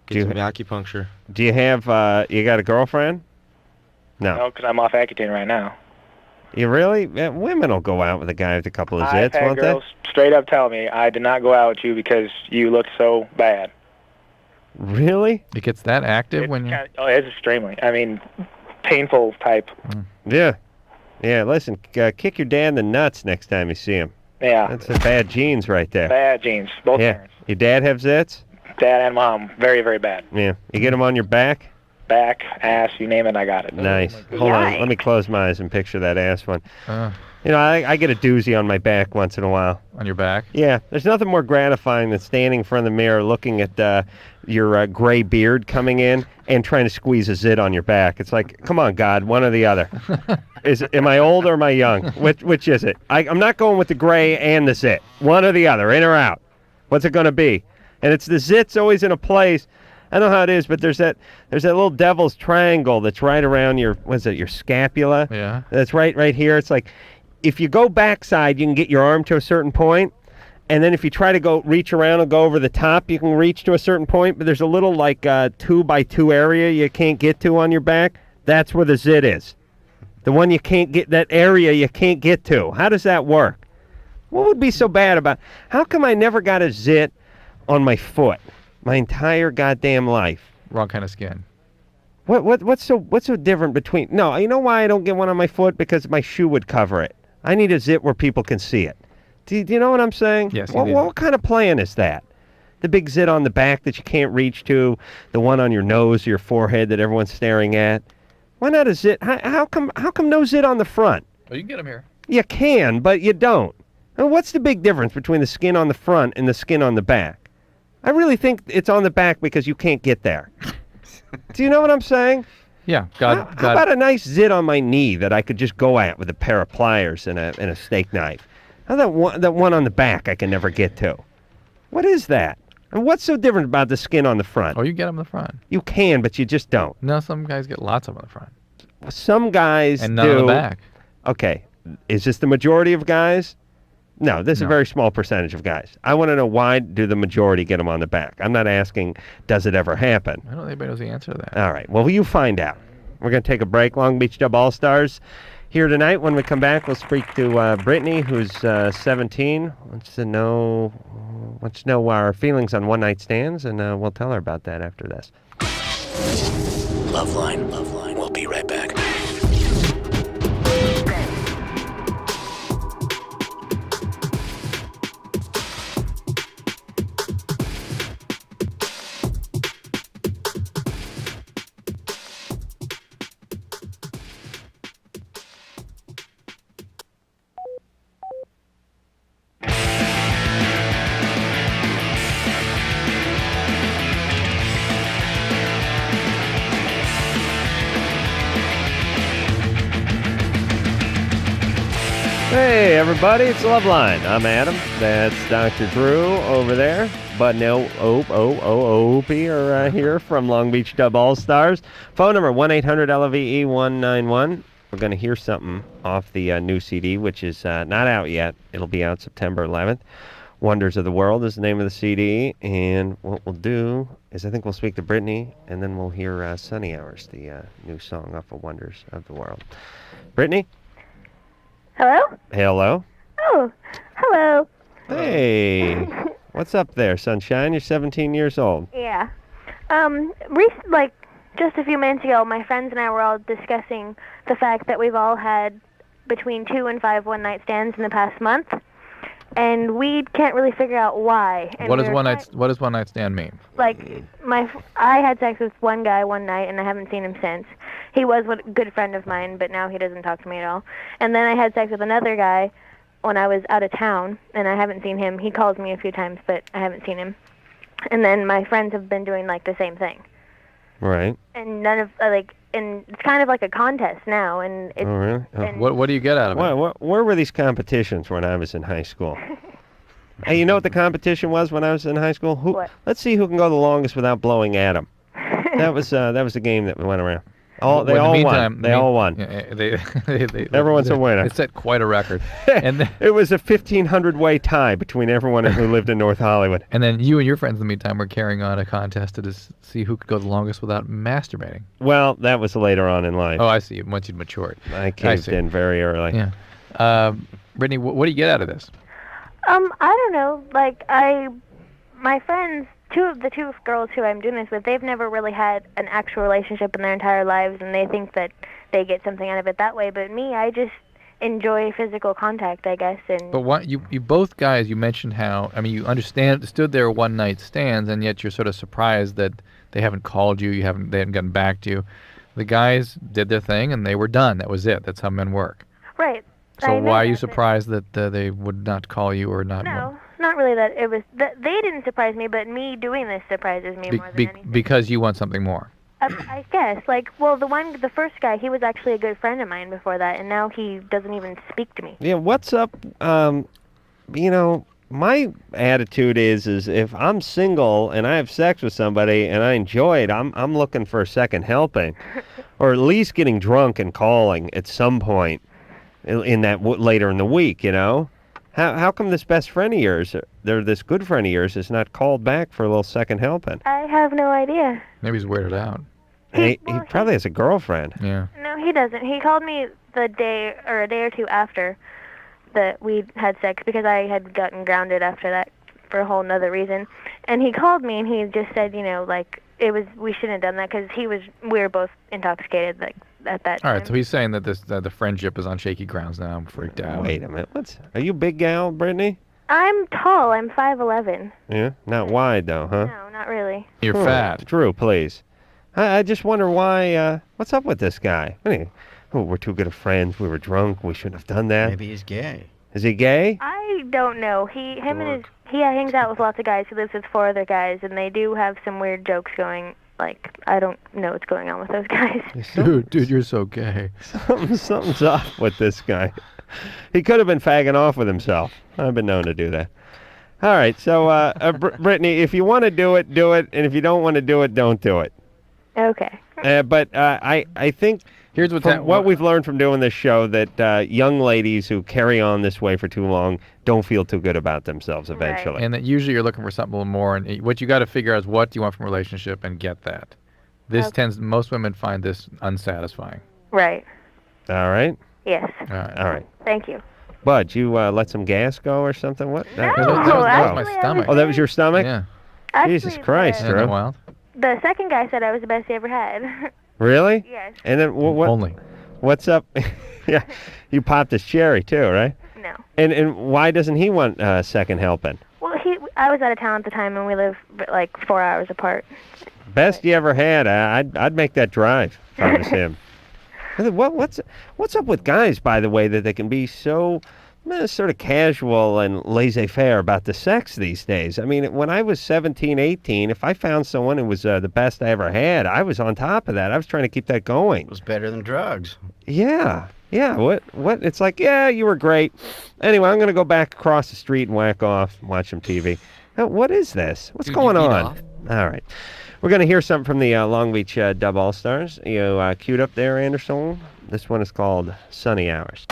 Get some acupuncture. Do you have, you got a girlfriend? No, because I'm off Accutane right now. You really? Women will go out with a guy with a couple of zits, I've had won't girls straight up tell me, I did not go out with you because you look so bad. Really? It gets that active when you... it's extremely. I mean, painful type. Yeah. Yeah, listen, kick your dad in the nuts next time you see him. Yeah. That's the bad genes right there. Bad genes, both parents. Your dad have zits? dad and mom, very, very bad. Yeah. You get them on your back? Back, ass, you name it, I got it. Nice. Hold on. Let me close my eyes and picture that ass one. You know, I get a doozy on my back once in a while. On your back? Yeah. There's nothing more gratifying than standing in front of the mirror looking at your gray beard coming in and trying to squeeze a zit on your back. It's like, come on, God, one or the other. Am I old or am I young? Which is it? I'm not going with the gray and the zit. One or the other, in or out. What's it going to be? And it's the zit's always in a place. I don't know how it is, but there's that little devil's triangle that's right around your scapula. Yeah. That's right here. It's like if you go backside, you can get your arm to a certain point, and then if you try to go reach around and go over the top, you can reach to a certain point, but there's a little like 2x2 area you can't get to on your back. That's where the zit is. The one you can't get, that area you can't get to. How does that work? What would be so bad about? How come I never got a zit on my foot my entire goddamn life? Wrong kind of skin. What's so different between? No, you know why I don't get one on my foot? Because my shoe would cover it. I need a zit where people can see it. Do you know what I'm saying? Yes. What kind of plan is that? The big zit on the back that you can't reach to, the one on your nose, your forehead that everyone's staring at. Why not a zit? How come no zit on the front? Oh, you can get them here. You can, but you don't. Now, what's the big difference between the skin on the front and the skin on the back? I really think it's on the back because you can't get there. Do you know what I'm saying? Yeah. How about a nice zit on my knee that I could just go at with a pair of pliers and a steak knife? How that one on the back I can never get to? What is that? And what's so different about the skin on the front? Oh, you get them in the front. You can, but you just don't. No, some guys get lots of them in the front. Some guys and none do. on the back. Okay. Is this the majority of guys? No, this is a very small percentage of guys. I want to know, why do the majority get them on the back? I'm not asking, does it ever happen? I don't think anybody knows the answer to that. All right. Well, you find out. We're going to take a break. Long Beach Dub Allstars here tonight. When we come back, we'll speak to Brittany, who's 17. Wants to know our feelings on one-night stands, and we'll tell her about that after this. LoveLine. We'll be right back. Hey, everybody, it's LoveLine. I'm Adam. That's Dr. Drew over there. Bud and Opie are here from Long Beach Dub Allstars. Phone number 1-800-LOVE-191. We're going to hear something off the new CD, which is not out yet. It'll be out September 11th. Wonders of the World is the name of the CD. And what we'll do is I think we'll speak to Brittany, and then we'll hear Sunny Hours, the new song off of Wonders of the World. Brittany? Hello? Hello? Oh, hello. Hey, what's up there, sunshine? You're 17 years old. Yeah. Just a few minutes ago, my friends and I were all discussing the fact that we've all had between 2 and 5 one-night stands in the past month, and we can't really figure out why. And What does one night stand mean? I had sex with one guy one night, and I haven't seen him since. He was a good friend of mine, but now he doesn't talk to me at all. And then I had sex with another guy when I was out of town, and I haven't seen him. He calls me a few times, but I haven't seen him. And then my friends have been doing the same thing. Right. And none of and it's kind of like a contest now. And it's, oh, really? Oh. What do you get out of it? Where were these competitions when I was in high school? Hey, you know what the competition was when I was in high school? What? Let's see who can go the longest without blowing Adam. That was the game that went around. They all won. Everyone's a winner. It set quite a record. And it was a 1,500-way tie between everyone who lived in North Hollywood. And then you and your friends in the meantime were carrying on a contest to see who could go the longest without masturbating. Well, that was later on in life. Oh, I see. Once you'd matured. I caved in very early. Yeah. Brittany, what do you get out of this? I don't know. My friends, the two girls who I'm doing this with, they've never really had an actual relationship in their entire lives, and they think that they get something out of it that way. But me, enjoy physical contact, I guess. And But what you both guys, you mentioned how, I mean, you understood their one night stands, and yet you're sort of surprised that they haven't called you, they haven't gotten back to you. The guys did their thing and they were done. That was it. That's how men work. right. So I know why are you that, but- surprised that they would not call you or not? No, not really. That it was that they didn't surprise me, but me doing this surprises me more than anything. Because you want something more. I guess, like, well, the first guy, he was actually a good friend of mine before that, and now he doesn't even speak to me. Yeah, what's up? You know, my attitude is if I'm single and I have sex with somebody and I enjoy it, I'm looking for a second helping, or at least getting drunk and calling at some point in that later in the week. You know, how come this best friend of yours, this good friend of yours, is not called back for a little second helping? I have no idea. Maybe he's weirded out. He probably has a girlfriend. Yeah. No, he doesn't. He called me a day or two after that we had sex because I had gotten grounded after that for a whole nother reason. And he called me and he just said, you know, like we shouldn't have done that because we were both intoxicated like at that time. All right, so he's saying that the friendship is on shaky grounds now. I'm freaked out. Wait a minute. Are you a big gal, Brittany? I'm tall. I'm 5'11". Yeah, not wide though, huh? No, not really. You're fat. Drew, please. I just wonder why. What's up with this guy? We're too good of friends. We were drunk. We shouldn't have done that. Maybe he's gay. Is he gay? I don't know. He hangs out with lots of guys. He lives with 4 other guys, and they do have some weird jokes going. Like, I don't know what's going on with those guys. Dude, you're so gay. Something's up with this guy. He could have been fagging off with himself. I've been known to do that. All right, so Brittany, if you want to do it, do it, and if you don't want to do it, don't do it. Okay. But I think here's what we've learned from doing this show, that young ladies who carry on this way for too long don't feel too good about themselves eventually. And that usually you're looking for something a little more, and what you got to figure out is what do you want from a relationship and get that. This most women find this unsatisfying. Right. All right? Yes. All right. Thank you. Bud, you let some gas go or something? What? No, that was my stomach. Oh, that was your stomach? Yeah. Jesus Christ, Isn't that Drew. wild? The second guy said I was the best he ever had. Really? Yes. And then what? Only. What's up? Yeah, you popped his cherry too, right? No. And why doesn't he want second helping? Well, I was out of town at the time, and we live like 4 hours apart. Best you ever had. I'd make that drive if I was him. What's up with guys, by the way, that they can be so sort of casual and laissez-faire about the sex these days? I mean, when I was 17, 18, if I found someone who was the best I ever had, I was on top of that. I was trying to keep that going. It was better than drugs. Yeah. What? It's like, yeah, you were great. Anyway, I'm going to go back across the street and whack off, watch some TV. What is this? What's going on? All right. We're going to hear something from the Long Beach Dub Allstars. You queued up there, Anderson? This one is called Sunny Hours.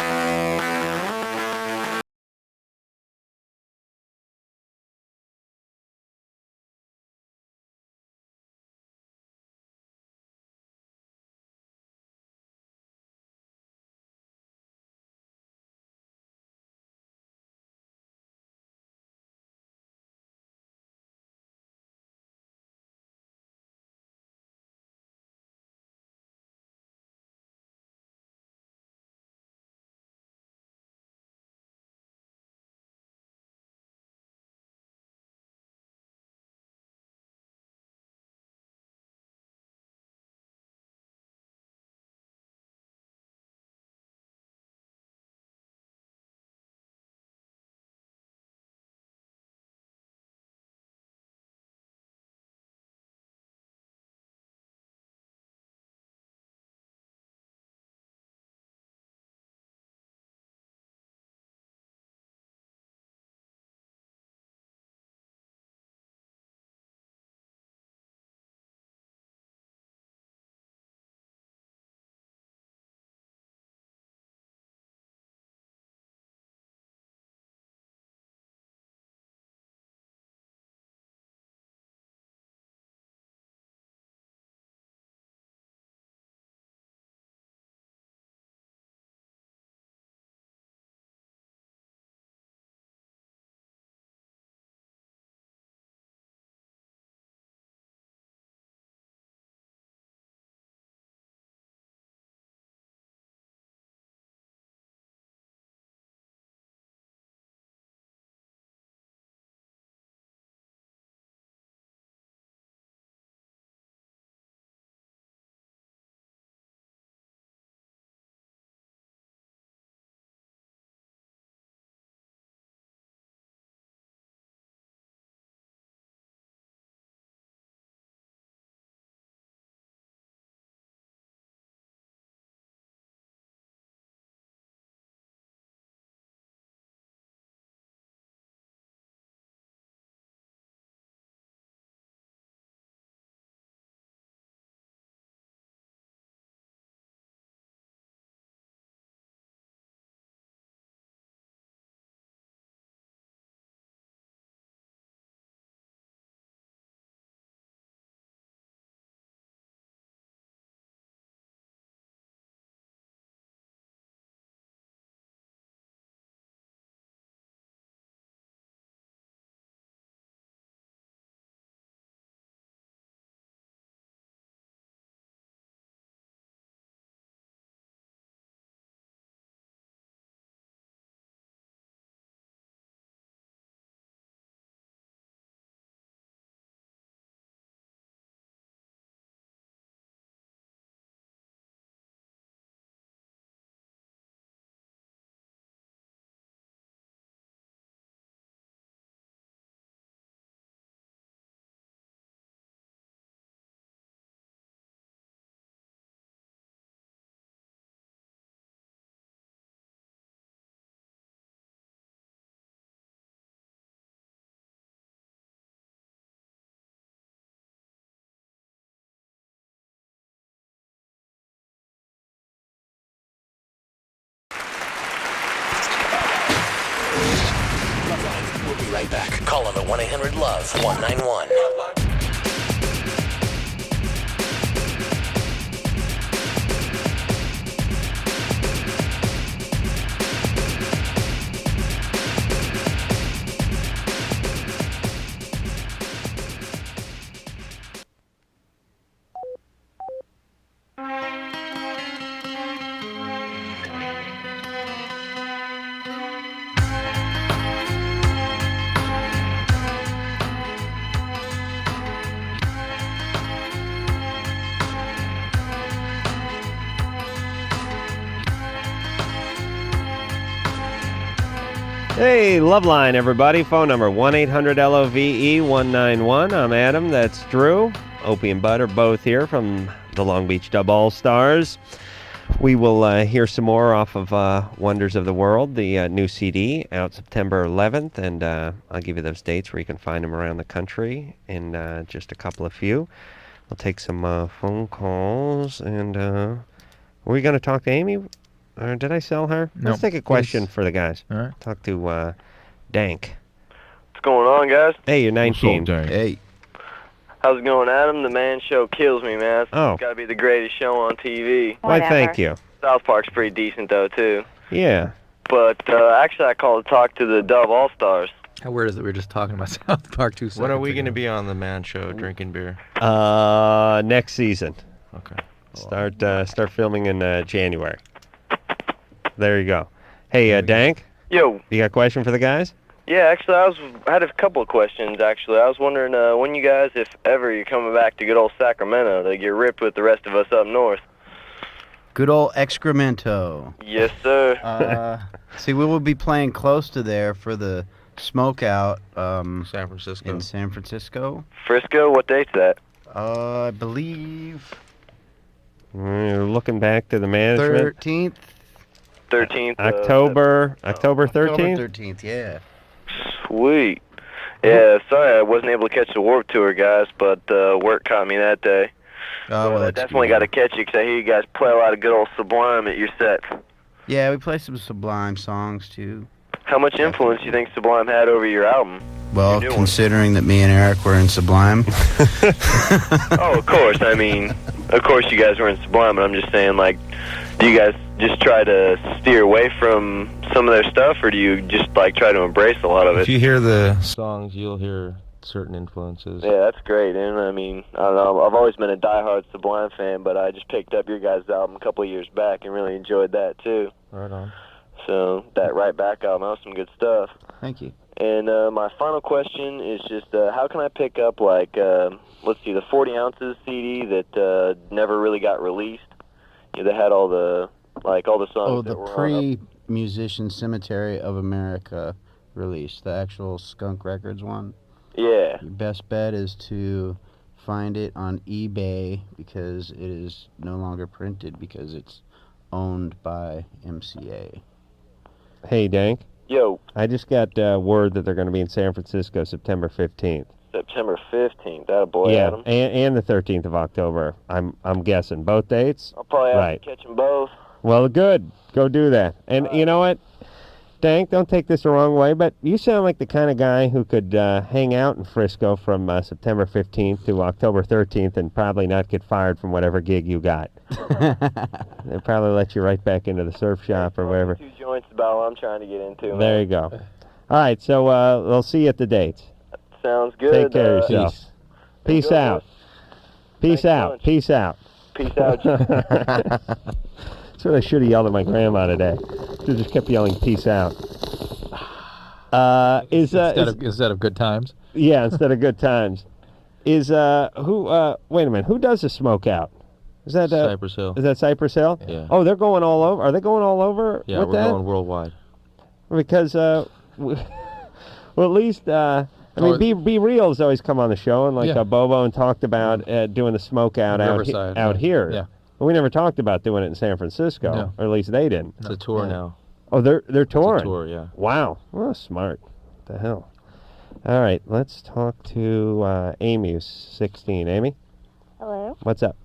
on the 1-800-LOVE-191. Hey, LoveLine, everybody. Phone number 1-800-LOVE-191. I'm Adam. That's Drew. Opie and Bud are both here from the Long Beach Dub Allstars. We will hear some more off of Wonders of the World, the new CD, out September 11th, and I'll give you those dates where you can find them around the country in just a couple of few. We'll take some phone calls, and were we going to talk to Amy? Or did I sell her? No. Let's take a question for the guys. All right. Talk to Dank. What's going on, guys? Hey, you're 19. Hey. How's it going, Adam? The Man Show kills me, man. Oh. It's got to be the greatest show on TV. Why, thank you. South Park's pretty decent, though, too. Yeah. But actually, I called to talk to the Dub All-Stars. How weird is it? We were just talking about South Park 2 seconds When are we ago. going to be on the Man Show drinking beer? Next season. Okay. Start filming in January. There you go. Hey, Dank, Yo. you got a question for the guys? Yeah, actually, I had a couple of questions, actually. I was wondering when you guys, if ever you're coming back to good old Sacramento to get ripped with the rest of us up north. Good old Excremento. Yes, sir. See, we will be playing close to there for the Smokeout. San Francisco. In San Francisco. Frisco, what date's that? I believe We're looking back to the management. 13th. 13th. October 13th? October 13th, yeah. Sweet. Yeah, sorry I wasn't able to catch the Warped Tour, guys, but work caught me that day. Oh, well, I that's definitely good. got to catch you because I hear you guys play a lot of good old Sublime at your sets. Yeah, we play some Sublime songs, too. How much influence do you think Sublime had over your album? Well, Your new one? considering that me and Eric were in Sublime. Oh, of course. I mean, of course you guys were in Sublime, but I'm just saying, like, do you guys just try to steer away from some of their stuff, or do you just, like, try to embrace a lot of If it? you hear the songs, you'll hear certain influences. Yeah, that's great. And I mean, I don't know, I've always been a diehard Sublime fan, but I just picked up your guys' album a couple of years back and really enjoyed that, too. Right on. So, that Right Back album, that was some good stuff. Thank you. And my final question is just, how can I pick up, like, let's see, the 40 Ounces CD that never really got released? Yeah, they had all the songs Oh, that the were on pre-Musician Cemetery of America release, the actual Skunk Records one. Yeah. Your best bet is to find it on eBay because it is no longer printed because it's owned by MCA. Hey, Dank. Yo. I just got word that they're going to be in San Francisco September 15th. September 15th. That boy, Yeah, Adam. and the 13th of October. I'm guessing both dates. I'll probably have Right. to catch them both. Well, good. Go do that. And you know what? Dank, don't take this the wrong way, but you sound like the kind of guy who could hang out in Frisco from September 15th to October 13th and probably not get fired from whatever gig you got. They'll probably let you right back into the surf shop or whatever. 2 joints about what I'm trying to get into, man. There you go. All right, so we'll see you at the dates. Sounds good. Take care of yourself. Peace Good, out. Peace out. Peace out. Peace out. That's what I should have yelled at my grandma today. Should have just kept yelling "peace out." Instead of good times. Yeah, instead of good times. Is who? Wait a minute. Who does the smoke out? Is that Cypress Hill. Is that Cypress Hill? Yeah. Oh, they're going all over. Are they going all over? Yeah, with we're that? going worldwide. Because well, at least I mean, Be Real's always come on the show and like Bobo and talked about doing the smoke out Riverside, out here. Yeah. But we never talked about doing it in San Francisco, No. or at least they didn't. It's a tour now. Oh, they're touring. It's a tour, yeah. Wow. Well, smart. What the hell? All right, let's talk to Amy, who's 16. Amy, Hello. what's up?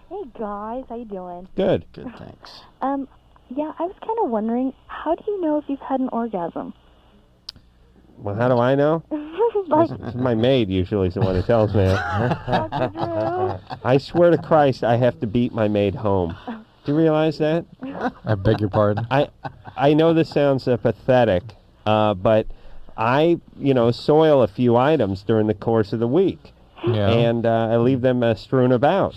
Hey guys, how you doing? Good. Good, thanks. Yeah, I was kind of wondering, how do you know if you've had an orgasm? Well, how do I know? Like, My maid usually is the one who tells me. I swear to Christ, I have to beat my maid home. Do you realize that? I beg your pardon. I know this sounds pathetic, but I, soil a few items during the course of the week. Yeah. And I leave them strewn about.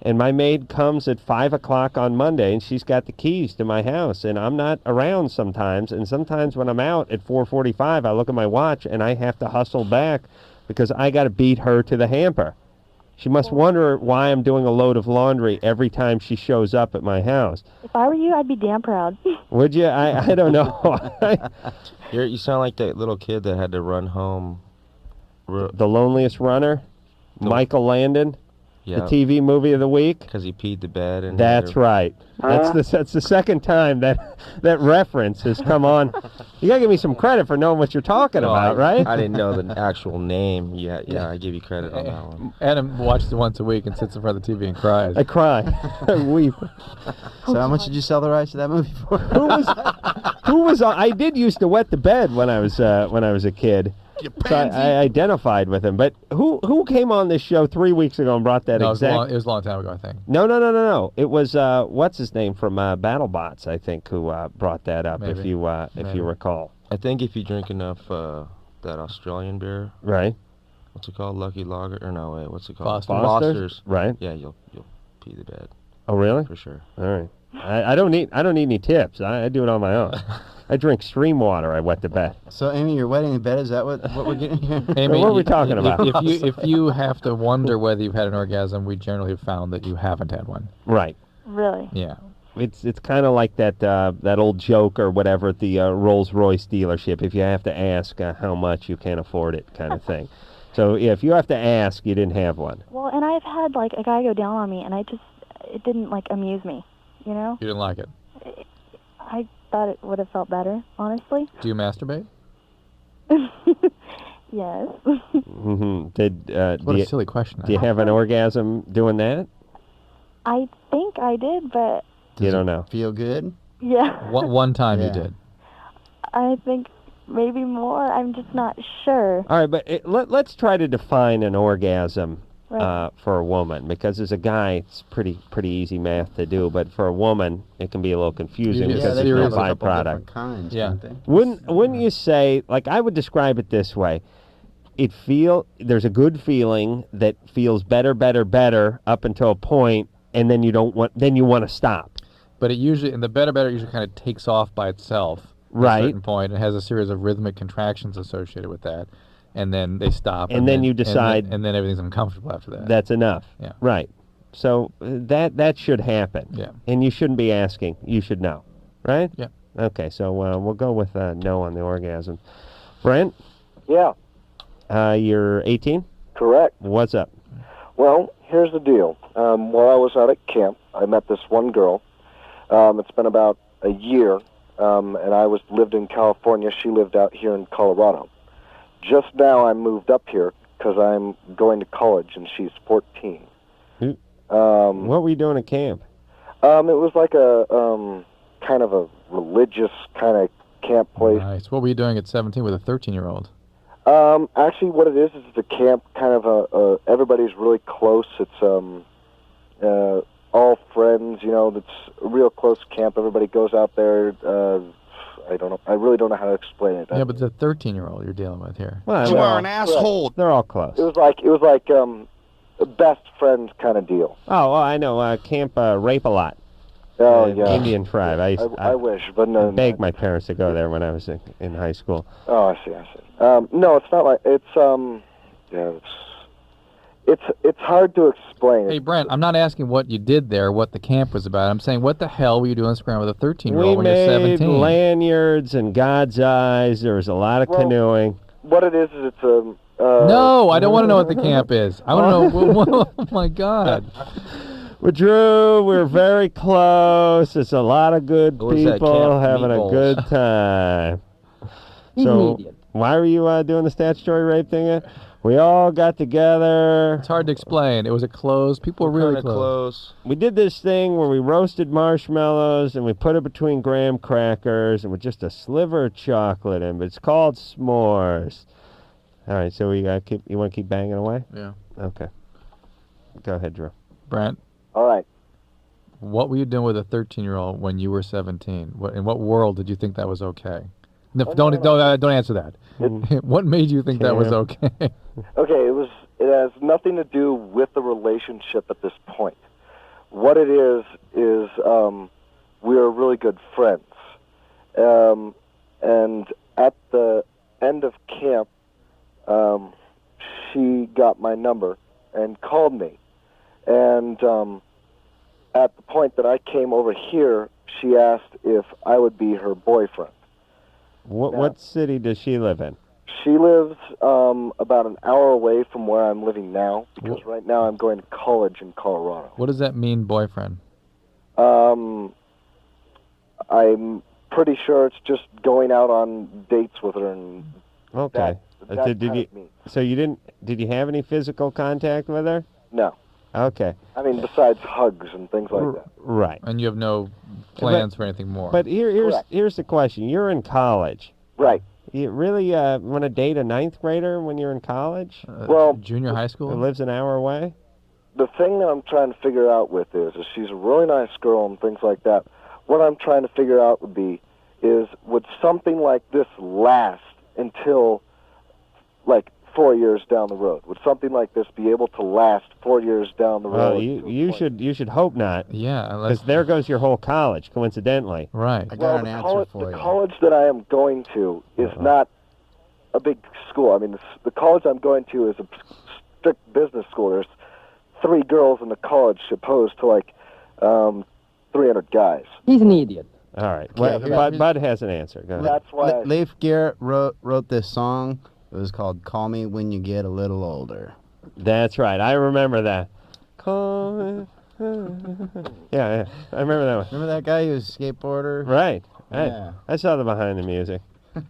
And my maid comes at 5 o'clock on Monday, and she's got the keys to my house. And I'm not around sometimes. And sometimes when I'm out at 4:45, I look at my watch, and I have to hustle back because I got to beat her to the hamper. She must wonder why I'm doing a load of laundry every time she shows up at my house. if I were you, I'd be damn proud. Would you? I don't know. You sound like that little kid that had to run home. The Loneliest Runner, Michael Landon, Yeah. the TV movie of the week. Because he peed the bed. And That's right. That's the second time that reference has come on. You gotta give me some credit for knowing what you're talking about, right? I didn't know the actual name. Yeah, I give you credit on that one. Adam watches it once a week and sits in front of the TV and cries. I cry. I weep. So how much did you sell the rights to that movie for? Who was on? I did used to wet the bed when I was a kid. So I identified with him. But who came on this show 3 weeks ago and brought that No, exact? it was a long time ago, I think. No. It was what's his name from BattleBots, I think, who brought that up. Maybe. If you recall. I think if you drink enough that Australian beer, right? What's it called? Lucky Lager? Or no, wait, what's it called? Foster's? Right. Yeah, you'll pee the bed. Oh, really? For sure. All right. I don't need any tips. I do it on my own. I drink stream water. I wet the bed. So, Amy, you're wetting the bed. Is that what we're getting here? Amy, what are we talking about? If you have to wonder whether you've had an orgasm, we generally have found that you haven't had one. Right. Really? Yeah. It's kind of like that old joke or whatever at the Rolls-Royce dealership. If you have to ask how much, you can't afford it, kind of thing. So yeah, if you have to ask, you didn't have one. Well, and I've had like a guy go down on me, and it didn't like amuse me, you know? You didn't like it? I thought it would have felt better, honestly. Do you masturbate? Yes. Mm-hmm. What a silly question. Do you have an orgasm doing that? I think I did, but You don't know. Feel good? yeah. One time you Yeah. did. I think maybe more. I'm just not sure. All right, but let's try to define an orgasm Right. for a woman, because as a guy, it's pretty easy math to do, but for a woman, it can be a little confusing Yeah, because they it's do no have a couple byproduct. different kinds, Yeah. don't they? Wouldn't you say, like I would describe it this way, there's a good feeling that feels better up until a point, and then you want to stop. But it usually, and the better usually kind of takes off by itself. Right. At a certain point, it has a series of rhythmic contractions associated with that, and then they stop. And then you decide- and then everything's uncomfortable after that. That's enough. Yeah. Right. So that should happen. Yeah. And you shouldn't be asking. You should know. Right? Yeah. Okay, so we'll go with no on the orgasm. Brent, Yeah, you're 18? correct. What's up? Well, here's the deal. While I was out at camp, I met this one girl. It's been about a year, and I lived in California. She lived out here in Colorado. Just now I moved up here because I'm going to college, and she's 14. What were you doing at camp? It was like a kind of a religious kind of camp place. Nice. What were you doing at 17 with a 13-year-old? Actually, what it is the camp kind of everybody's really close. It's all friends, it's a real close camp. Everybody goes out there. I don't know. I really don't know how to explain it. Yeah, but it's a 13-year-old you're dealing with here. Well, You are an asshole. They're all close. It was like a best friends kind of deal. Oh, I know. Camp Rape a Lot. Oh, yeah. Indian tribe. I wish, but no. begged my parents to go there when I was in high school. Oh, I see. No, it's not like it's hard to explain. Hey, Brent, I'm not asking what you did there, what the camp was about. I'm saying, what the hell were you doing on this ground with a 13-year-old We when you're made 17? lanyards and God's eyes. There was a lot of canoeing. What it is it's No, I don't want to know what the camp is. I want to know. Oh my God. Well, Drew, we're very close. It's a lot of good What was that, people Camp having Meatballs? a good time. So, why were you doing the statutory rape thing? We all got together. It's hard to explain. It was a close. People were really Kinda close. We did this thing where we roasted marshmallows and we put it between graham crackers and with just a sliver of chocolate in it. It's called s'mores. All right, so you want to keep banging away? Yeah. Okay. Go ahead, Drew. Brent, All right. what were you doing with a 13-year-old when you were 17? In what world did you think that was okay? No, don't answer that. What made you think that was okay? Okay, it has nothing to do with the relationship at this point. What it is we are really good friends. And at the end of camp, she got my number and called me. And at the point that I came over here, she asked if I would be her boyfriend. What city does she live in? She lives about an hour away from where I'm living now, because right now I'm going to college in Colorado. What does that mean, boyfriend? I'm pretty sure it's just going out on dates with her and Okay. that Did kind you? of means. So did you have any physical contact with her? No. Okay. I mean, besides hugs and things like that. Right. And you have no plans for anything more. But here's the question. You're in college. Right. You really want to date a 9th grader when you're in college? Well, junior high school? Who lives an hour away? The thing that I'm trying to figure out with is she's a really nice girl and things like that. What I'm trying to figure out would something like this last until, like, 4 years down the road? Would something like this be able to last 4 years down the road? Well, you should hope not. Yeah. Because there goes your whole college, coincidentally. Right. I got an answer for the you. college that I am going to is not a big school. I mean, the college I'm going to is a strict business school. There's 3 girls in the college opposed to, like, 300 guys. He's an idiot. All right. Okay, Well, Bud has an answer. Go ahead. That's why Leif Garrett wrote this song. It was called "Call Me When You Get a Little Older." That's right. I remember that. Call me. Yeah. I remember that one. Remember that guy who was a skateboarder? Right. Yeah. I saw the behind the music.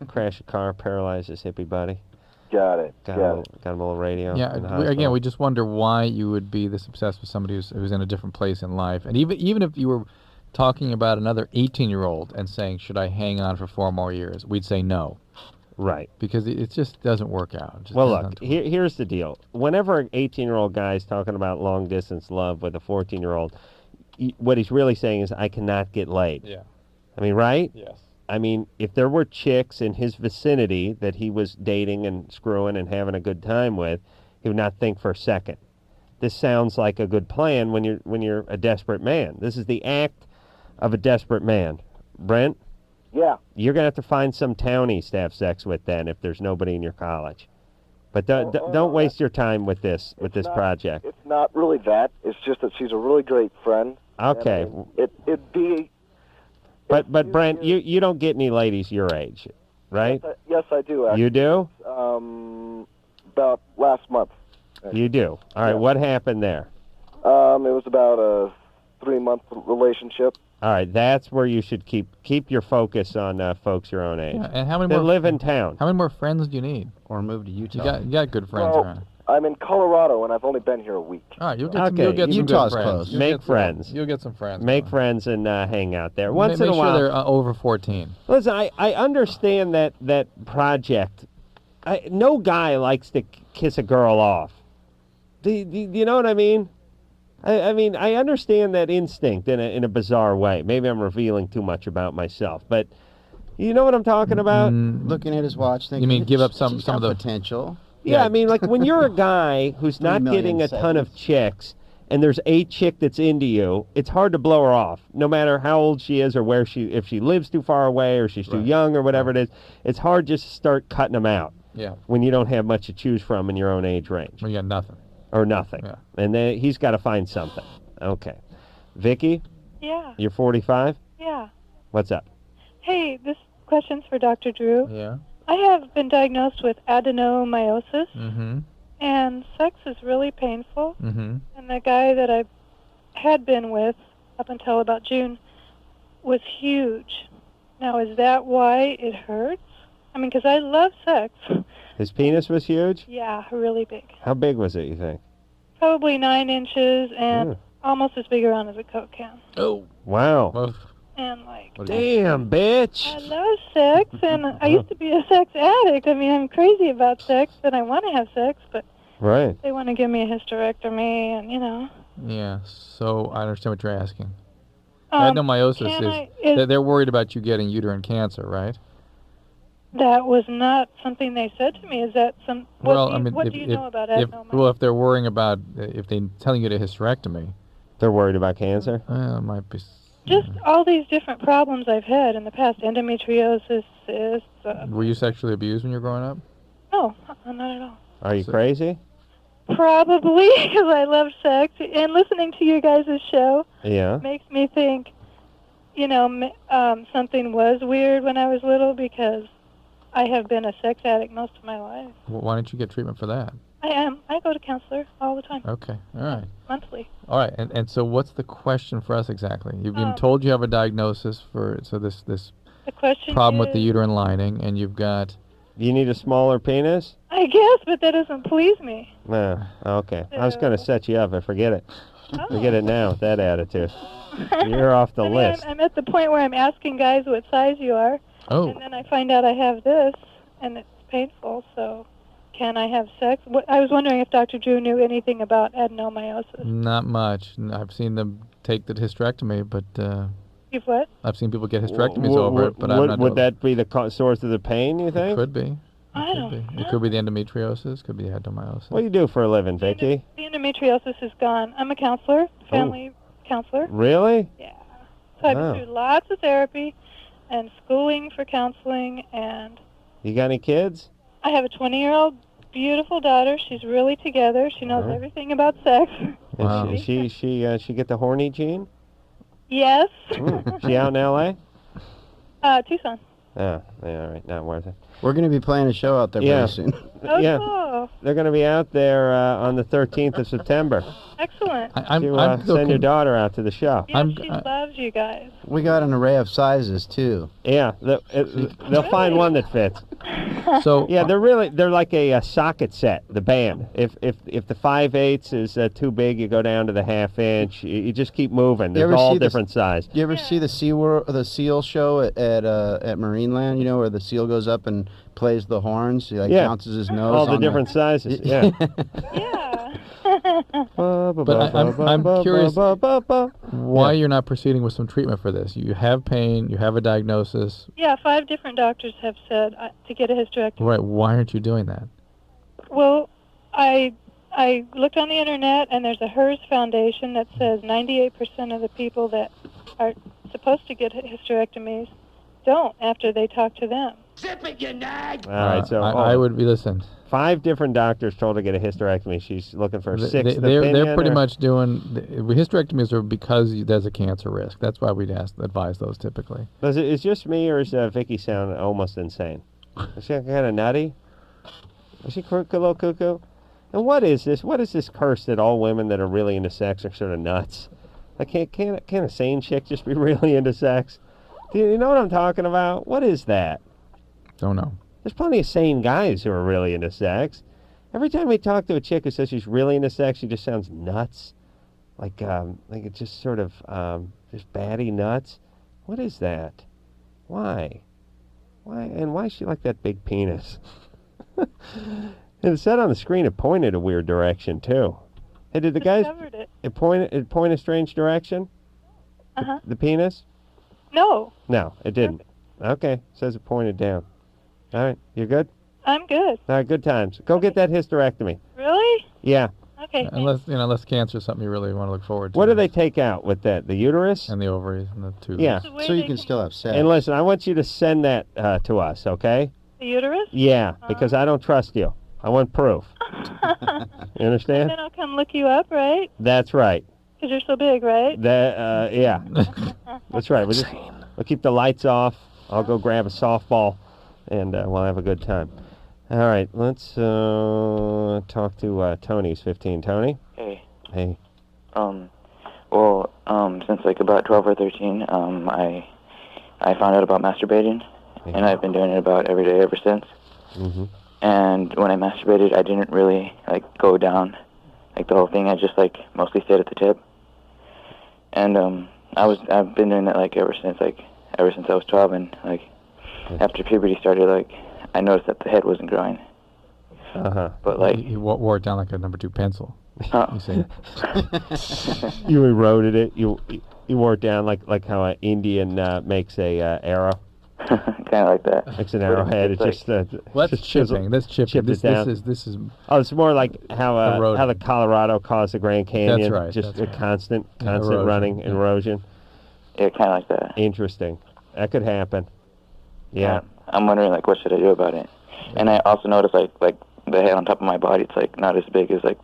Crash a car, paralyzed his hippie buddy. Got it. Got him a little radio. in the Yeah, hospital. again, we just wonder why you would be this obsessed with somebody who's in a different place in life. And even if you were talking about another 18-year-old and saying, should I hang on for 4 more years, we'd say no. Right. Because it just doesn't work out. It just Well, doesn't look, here's the deal. Whenever an 18-year-old guy is talking about long-distance love with a 14-year-old, what he's really saying is, I cannot get laid. Yeah. I mean, right? Yes. I mean, if there were chicks in his vicinity that he was dating and screwing and having a good time with, he would not think for a second. This sounds like a good plan when you're a desperate man. This is the act of a desperate man. Brent? Yeah. You're going to have to find some townies to have sex with then if there's nobody in your college. But don't waste your time with this project. It's not really that. It's just that she's a really great friend. Okay. And it'd be... But Brent, you don't get any ladies your age, right? Yes, I do, actually. You do? About last month. You do. All right, what happened there? It was about a 3-month relationship. All right, that's where you should keep your focus on folks your own age. Yeah, and how many that more live in town. How many more friends do you need? Or move to Utah. You got good friends Well, around. I'm in Colorado, and I've only been here a week. All right, you'll get Okay, some good Utah's friends. close. You'll Make get some- friends. You'll get some friends. Make friends and hang out there. Once Make in a while. sure they're over 14. Listen, I understand that project. No guy likes to kiss a girl off. Do you know what I mean? I mean, I understand that instinct in a bizarre way. Maybe I'm revealing too much about myself, but you know what I'm talking about? Looking at his watch, thinking, You mean give up she's some got of the potential? Yeah, I mean, like when you're a guy who's not 3 million getting a ton of chicks, and there's a chick that's into you, it's hard to blow her off, no matter how old she is or if she lives too far away or she's too young or whatever it is. It's hard just to start cutting them out. Yeah. When you don't have much to choose from in your own age range. Well, you got nothing. Or nothing. Yeah. And then he's got to find something. Okay. Vicky? Yeah. You're 45? Yeah. What's up? Hey, this question's for Dr. Drew. Yeah. I have been diagnosed with adenomyosis, Mm-hmm. and sex is really painful. Mm-hmm. And the guy that I had been with up until about June was huge. Now, is that why it hurts? I mean, because I love sex, His penis was huge? Yeah, really big. How big was it, you think? Probably 9 inches and almost as big around as a Coke can. Oh. Wow. And like, damn, bitch. I love sex, and I used to be a sex addict. I mean, I'm crazy about sex, and I want to have sex, but Right. they want to give me a hysterectomy, and you know. Yeah, so I understand what you're asking. Can Adenomyosis I- they're worried about you getting uterine cancer, right? That was not something they said to me. Is that some? What do you know about adenomyosis? Well, if they're worrying about, if they're telling you to hysterectomy. They're worried about cancer? Well, it might be. Just all these different problems I've had in the past, endometriosis, cysts. Were you sexually abused when you were growing up? No, not at all. Are you crazy? Probably, because I love sex. And listening to you guys' show Yeah. makes me think, you know, something was weird when I was little because I have been a sex addict most of my life. Well, why don't you get treatment for that? I am. I go to counselor all the time. Okay, all right. Monthly. All right, and so what's the question for us exactly? You've been told you have a diagnosis for this The question problem with is, the uterine lining, and you've got. You need a smaller penis? I guess, but that doesn't please me. No. Okay. I was going to set you up, but forget it. Forget it now with that attitude. You're off the list. I'm at the point where I'm asking guys what size you are. Oh. And then I find out I have this, and it's painful, so can I have sex? I was wondering if Dr. Drew knew anything about adenomyosis. Not much. I've seen them take the hysterectomy, but You've what? I've seen people get hysterectomies over it, but I'm not. Would that be the source of the pain, you think? It could be. I don't know. It could be the endometriosis, could be the adenomyosis. What do you do for a living, Vicky? The endometriosis is gone. I'm a counselor, family counselor. Really? Yeah. So I've Wow. been through lots of therapy and schooling for counseling, and You got any kids? I have a 20-year-old beautiful daughter. She's really together. She knows everything about sex. Wow. She get the horny gene? Yes. She out in L.A.? Tucson. Oh, yeah, all right, not worth it. We're going to be playing a show out there Yeah. very soon. Oh, Yeah. cool. They're going to be out there on the 13th of September. Excellent. to send your daughter out to the show. Yeah, she loves you guys. We got an array of sizes too. Yeah, they'll find one that fits. So yeah, they're like a socket set. The band. If the 5/8 is too big, you go down to the 1/2 inch. You just keep moving. They're all different size. You ever see the the seal show at Marineland? You know where the seal goes up and plays the horns. He counts his nose. All the on different sizes. Yeah. But I'm curious why you're not proceeding with some treatment for this. You have pain, you have a diagnosis. Yeah, 5 different doctors have said to get a hysterectomy. Right, why aren't you doing that? Well, I looked on the internet, and there's a HERS Foundation that says 98% of the people that are supposed to get hysterectomies don't after they talk to them. Zip it, you nag! All right, so I would be listening. 5 different doctors told her to get a hysterectomy. She's looking for a 6th opinion. They're pretty much doing hysterectomies are because there's a cancer risk. That's why we'd advise those typically. Is it just me, or does Vicky sound almost insane? Is she kind of nutty? Is she a little cuckoo? And what is this? What is this curse that all women that are really into sex are sort of nuts? Like, can't a sane chick just be really into sex? Do you know what I'm talking about? What is that? Don't know. There's plenty of sane guys who are really into sex. Every time we talk to a chick who says she's really into sex, she just sounds nuts. Like it's just sort of just batty nuts. What is that? Why? And why is she like that big penis? And it said on the screen it pointed a weird direction too. Hey, did the guys it point a strange direction? Uh-huh. The penis? No, No, it didn't. Okay, it says it pointed down. All right, you good? I'm good. All right, good times. Go get that hysterectomy. Really? Yeah. Okay. Unless cancer is something you really want to look forward to. What do they take out with that? The uterus? And the ovaries and the tubes. Yeah. So you can still have sex. And listen, I want you to send that to us, okay? The uterus? Yeah, because I don't trust you. I want proof. You understand? And then I'll come look you up, right? That's right. Because you're so big, right? That yeah. That's right. We'll keep the lights off. I'll go grab a softball, and we'll have a good time. All right, let's talk to Tony. He's 15. Tony? Hey. Hey. Well, since like about 12 or 13, I found out about masturbating, and I've been doing it about every day ever since. Mm-hmm. and when I masturbated, I didn't really like go down like the whole thing. I just like mostly stayed at the tip. And I've been doing that like ever since I was 12, and like after puberty started, like I noticed that the head wasn't growing. But like you wore it down like a number 2 pencil. You say You eroded it. You wore it down like how an Indian makes a arrow. kind of like that. Makes an arrowhead. It's just well, that's chipping. That's chipping. This is. Oh, it's more like how the Colorado caused the Grand Canyon. That's right. Just that's a constant erosion. running erosion. Yeah, kind of like that. Interesting. That could happen. Yeah. I'm wondering like what should I do about it. And I also noticed like the head on top of my body, it's like not as big as like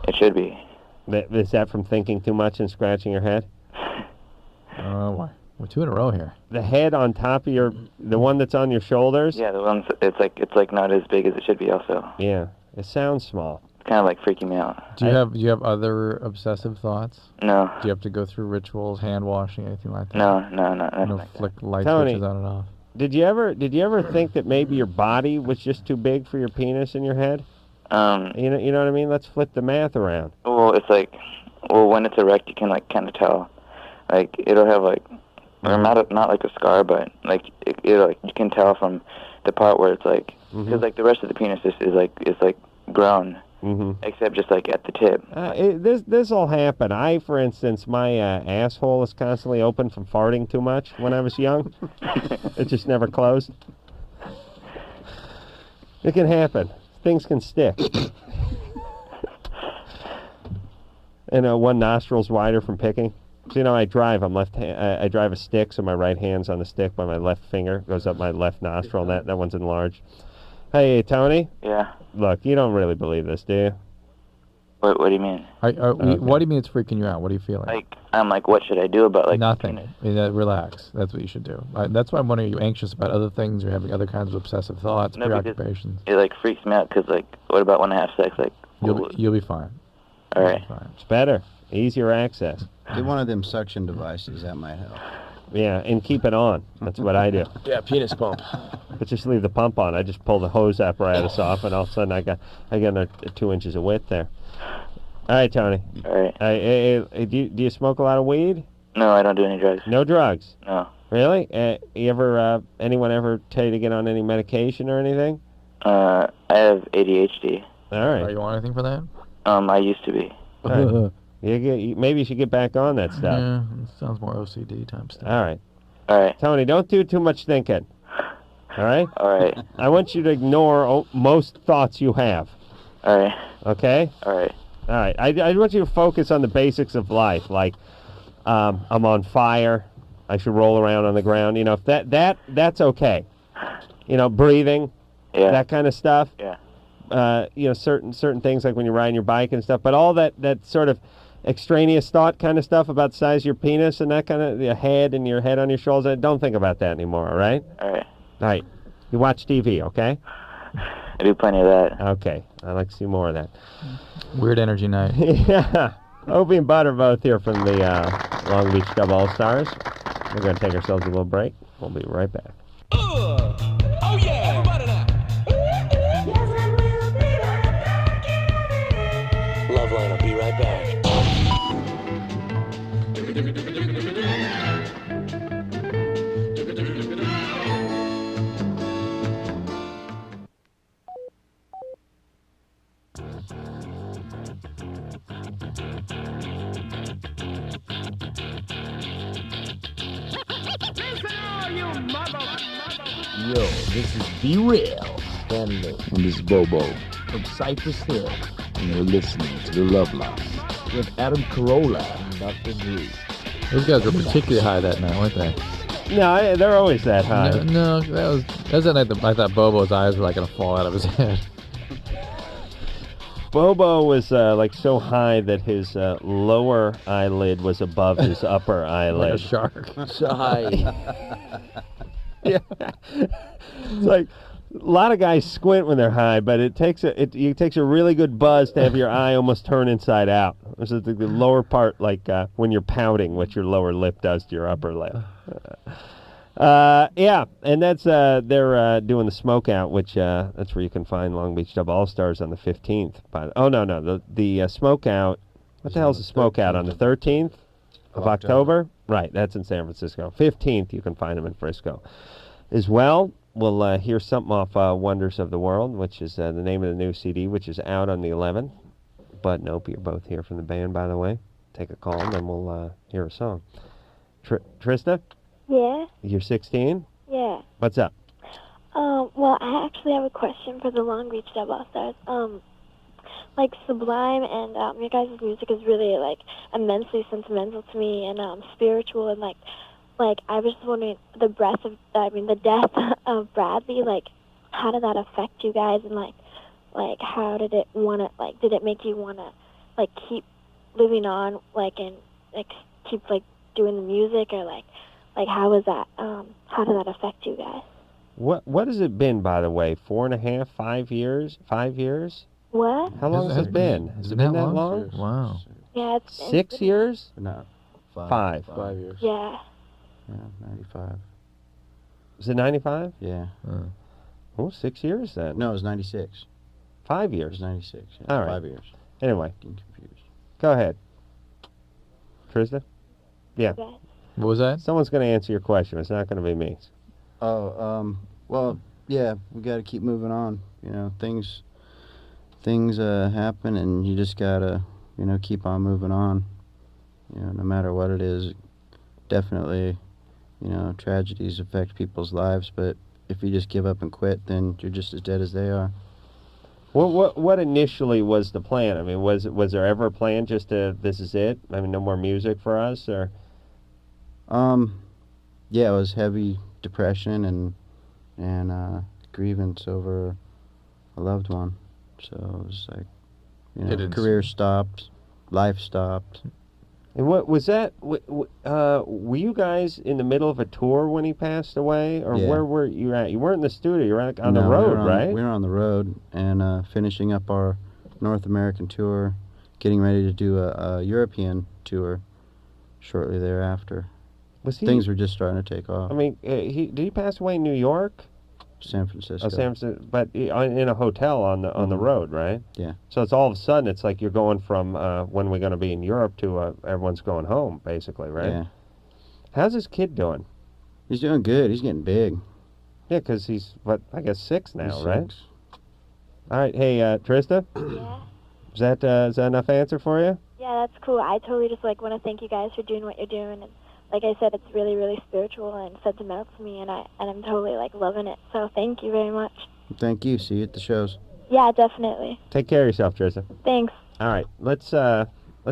it should be. Is that from thinking too much and scratching your head? Why? We're 2 in a row here. The head on top of the one that's on your shoulders? Yeah, the ones it's like not as big as it should be also. Yeah. It sounds small. It's kind of like freaking me out. Do you have other obsessive thoughts? No. Do you have to go through rituals, hand washing, anything like that? No, nothing No like flick light Tony, switches on and off. Did you ever think that maybe your body was just too big for your penis in your head? You know what I mean? Let's flip the math around. Well, it's like, when it's erect, you can like kind of tell, like it'll have like, or not like a scar, but like it'll like you can tell from the part where it's like, because like the rest of the penis is like grown, except just like at the tip. This will happen. For instance, my asshole is constantly open from farting too much when I was young. It just never closed. It can happen. Things can stick. And one nostril's wider from picking. So, I drive. I drive a stick, so my right hand's on the stick, but my left finger goes up my left nostril, and that one's enlarged. Hey, Tony? Yeah? Look, you don't really believe this, do you? What do you mean? What do you mean it's freaking you out? What are you feeling? Like, I'm like, what should I do about like nothing? Relax. That's what you should do. That's why I'm wondering, are you anxious about other things or having other kinds of obsessive thoughts, preoccupations? It like freaks me out because like, what about when I have sex? Like, you'll be fine. All right. It's better. Easier access. Get one of them suction devices. That might help. Yeah, and keep it on. That's what I do. Yeah, penis pump. But just leave the pump on. I just pull the hose apparatus off, and all of a sudden I got another 2 inches of width there. All right, Tony. All right. Do you smoke a lot of weed? No, I don't do any drugs. No drugs? No. Really? Anyone ever tell you to get on any medication or anything? I have ADHD. All right. Are you on anything for that? I used to be. Right. Maybe you should get back on that stuff. Yeah, it sounds more OCD type stuff. All right. All right. Tony, don't do too much thinking. All right? All right. I want you to ignore most thoughts you have. All right. Okay? All right. All right. I want you to focus on the basics of life, like I'm on fire. I should roll around on the ground. If that's okay. Breathing. Yeah. That kind of stuff. Yeah. Certain things like when you're riding your bike and stuff. But all that sort of extraneous thought kind of stuff about the size of your penis and that kind of your head and your head on your shoulders. Don't think about that anymore. All right. All right. All right. You watch TV, okay? I do plenty of that. Okay. I'd like to see more of that. Weird energy night. Yeah. Opie and Bud are both here from the Long Beach Dub Allstars. We're going to take ourselves a little break. We'll be right back. Oh yeah, everybody now. LoveLine, I'll be right back. Yo, this is Be Real, Stanley. And this is Bobo. From Cypress Hill. And you're listening to the LoveLine with Adam Carolla and Dr. Drew. Those guys were particularly high that night, weren't they? No, they're always that high. No, that was that night that I thought Bobo's eyes were like going to fall out of his head. Bobo was so high that his lower eyelid was above his upper eyelid. Like a shark. So high. Yeah. It's like a lot of guys squint when they're high, but it takes a really good buzz to have your eye almost turn inside out. This is the lower part, like when you're pouting, what your lower lip does to your upper lip. Yeah, and that's they're doing the smoke out, which that's where you can find Long Beach Dub Allstars on the 15th. Oh no, the smoke out. What the hell's the smoke out on the 13th of October? Right, that's in San Francisco. 15th, you can find them in Frisco. As well, we'll hear something off Wonders of the World, which is the name of the new CD, which is out on the 11th. Bud and Opie are both here from the band, by the way. Take a call, and then we'll hear a song. Trista? Yeah? You're 16? Yeah. What's up? Well, I actually have a question for the Long Beach Dub Allstars. Like Sublime and your guys' music is really like immensely sentimental to me and spiritual and like I was just wondering the death of Bradley, like how did that affect you guys and like how did it did it make you wanna like keep living on and keep doing the music or like how was that how did that affect you guys? What has it been, by the way? 4.5, 5 years? 5 years? What? How long has it been? Has it been that long? Wow. Yeah, it's 6 years? No, 5. 5 years. Yeah. Yeah, 95. Is it 95? Yeah. Oh, 6 years then. No, it was 96. 5 It years. was 96. Yeah, All right. 5 years. Anyway, Getting confused. go ahead. Trista? Yeah. What was that? Someone's going to answer your question. It's not going to be me. Oh, well, yeah, we got to keep moving on. You know, things happen, and you just gotta, keep on moving on. No matter what it is, definitely, tragedies affect people's lives. But if you just give up and quit, then you're just as dead as they are. What initially was the plan? I mean, was there ever a plan just to this is it? I mean, no more music for us, or? Yeah, it was heavy depression and grievance over a loved one. So it was like, career stopped, life stopped. And what was that? Were you guys in the middle of a tour when he passed away, or Yeah. where were you at? You weren't in the studio. You were on No, the road, we were right? We were on the road and finishing up our North American tour, getting ready to do a European tour shortly thereafter. Things were just starting to take off. I mean, did he pass away in New York? San Francisco. Oh, San Francisco, but in a hotel on the road, right? Yeah. So it's all of a sudden it's like you're going from when we're going to be in Europe to everyone's going home, basically, right? Yeah. How's this kid doing? He's doing good. He's getting big. Yeah, because he's I guess 6 now, He's right? 6. All right, hey Trista. Yeah. Is that enough answer for you? Yeah, that's cool. I totally just want to thank you guys for doing what you're doing and like I said, it's really, really spiritual and sentimental to me, and I'm totally loving it. So thank you very much. Thank you. See you at the shows. Yeah, definitely. Take care of yourself, Trista. Thanks. All right, let's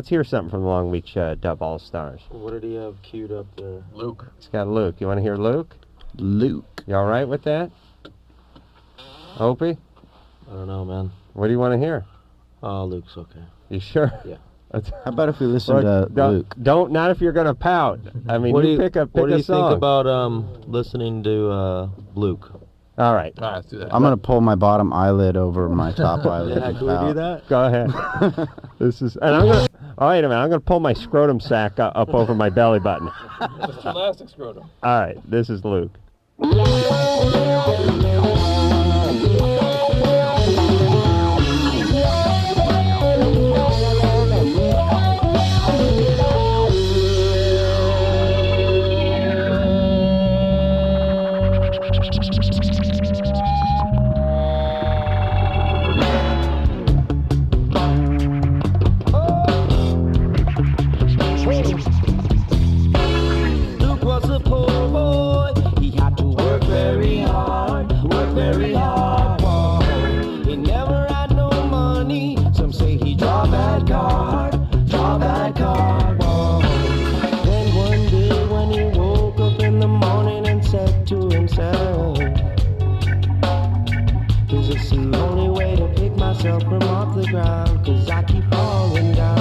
hear something from the Long Beach Dub Allstars. What did he have queued up there? Luke. It's got Luke. You want to hear Luke? Luke. You all right with that? Opie? I don't know, man. What do you want to hear? Oh, Luke's okay. You sure? Yeah. How about if we listen to Luke? Not if you're gonna pout. I mean, What do you pick a What do you song. think about listening to Luke? All right. All right, let's do that. I'm going to pull my bottom eyeyelid over my top eyelid. Yeah, can we do that? Go ahead. This is, and I'm gonna. Oh, wait a minute. I'm gonna pull my scrotum sack up over my belly button. Just elastic scrotum. All right. This is Luke. Luke was a poor boy. He had to work very hard. Whoa. He never had no money. Some say he draw bad card. Whoa. Then one day when he woke up in the morning and said to himself, "Is this the only way to pick myself from off the ground? 'Cause I keep falling down."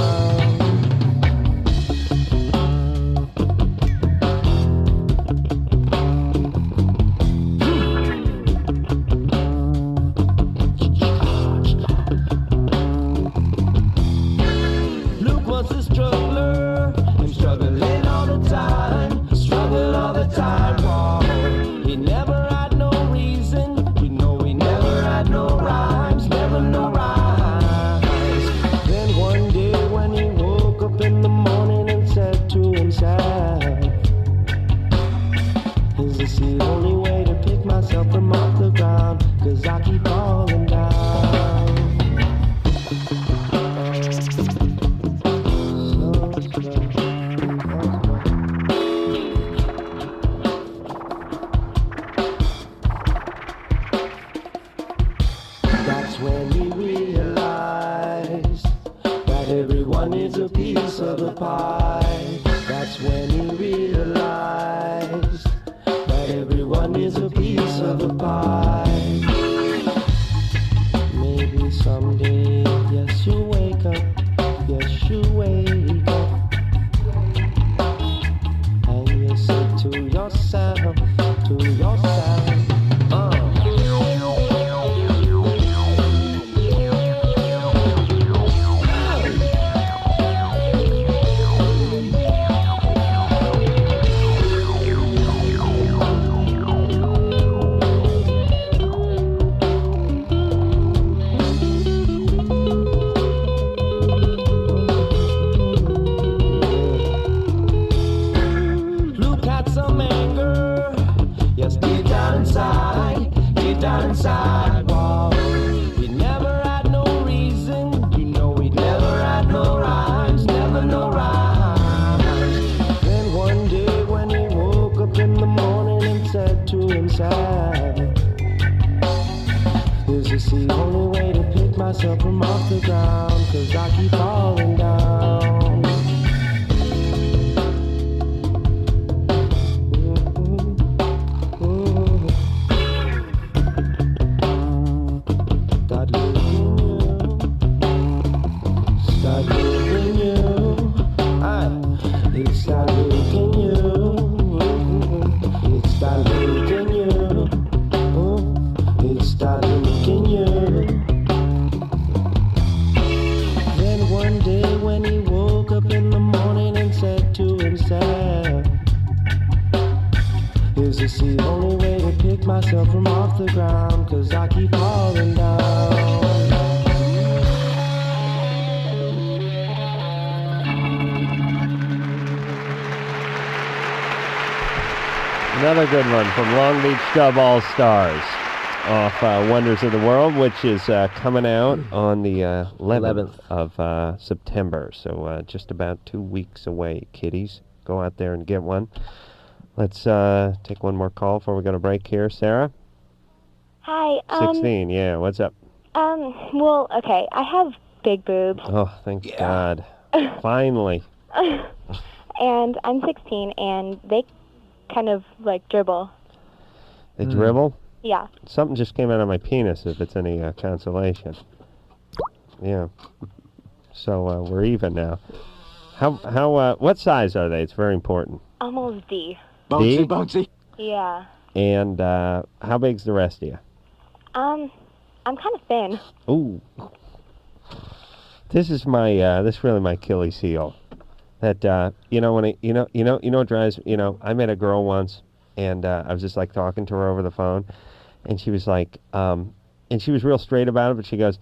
Luke was a struggler, and struggling all the time, whoa. this the only way to pick myself from off the ground? 'Cause I keep falling down. That's when we realize that everyone is a piece of the pie. That's when we realize that everyone is a piece of the pie. Maybe someday, yes, you'll wake up, yes, you'll wake up, and you'll say to yourself, look at some anger, yes, deep down inside, wow. We never had no reason, you know we never had no rhymes, never no rhymes. Then one day when he woke up in the morning and said to himself, is this the only way to pick myself from off the ground? 'Cause I keep falling down. Start looking you. It start looking you. It start looking you. It start looking you. Then one day when he woke up in the morning and said to himself, is this the only way to pick myself from off the ground? 'Cause I keep falling down. Another good one from Long Beach Dub Allstars off Wonders of the World, which is coming out on the 11th of September. So just about 2 weeks away, kiddies. Go out there and get one. Let's take one more call before we go to break here. Sarah? Hi. 16, yeah. What's up? Well, okay. I have big boobs. Oh, thank God. Finally. And I'm 16, and they kind of like dribble. They dribble? Yeah. Something just came out of my penis, if it's any consolation. Yeah. So we're even now. What size are they? It's very important. Almost D. D? Bouncy. Yeah. And how big's the rest of you? I'm kind of thin. Ooh. This is my this is really my Achilles heel. That when it drives, I met a girl once, and I was just like talking to her over the phone, and she was like, and she was real straight about it, but she goes,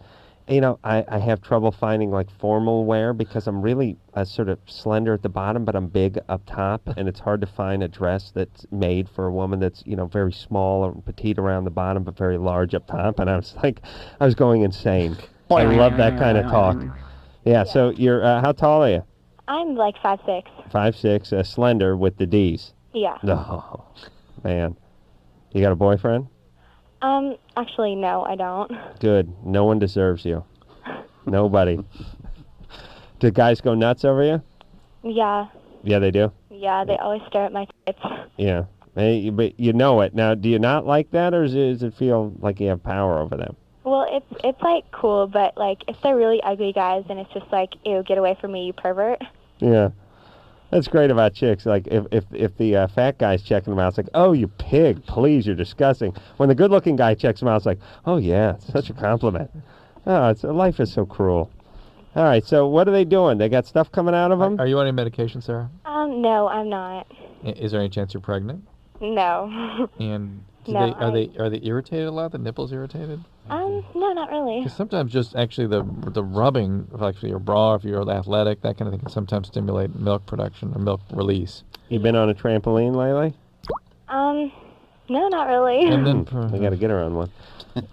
I have trouble finding like formal wear because I'm really sort of slender at the bottom, but I'm big up top, and it's hard to find a dress that's made for a woman that's very small or petite around the bottom, but very large up top. And I was going insane. I love that kind of talk. Yeah. So you're how tall are you? I'm like 5'6". 5'6", slender with the D's. Yeah. Oh, man. You got a boyfriend? Actually, no, I don't. Good. No one deserves you. Nobody. Do guys go nuts over you? Yeah. Yeah, they do? Yeah, they always stare at my tits. Yeah. Hey, but you know it. Now, do you not like that, or does it feel like you have power over them? Well, it's like cool, but like if they're really ugly guys, then it's just like, ew, get away from me, you pervert. Yeah. That's great about chicks. Like, if the fat guy's checking them out, it's like, oh, you pig, please, you're disgusting. When the good-looking guy checks them out, it's like, oh, yeah, it's such a compliment. Oh, life is so cruel. All right, so what are they doing? They got stuff coming out of them? Are you on any medication, Sarah? No, I'm not. Is there any chance you're pregnant? No. And No, are they irritated a lot? The nipples irritated? No, not really. Because sometimes just actually the rubbing of actually your bra, if you're athletic, that kind of thing can sometimes stimulate milk production or milk release. You been on a trampoline lately? No, not really. And then we got to get her on one.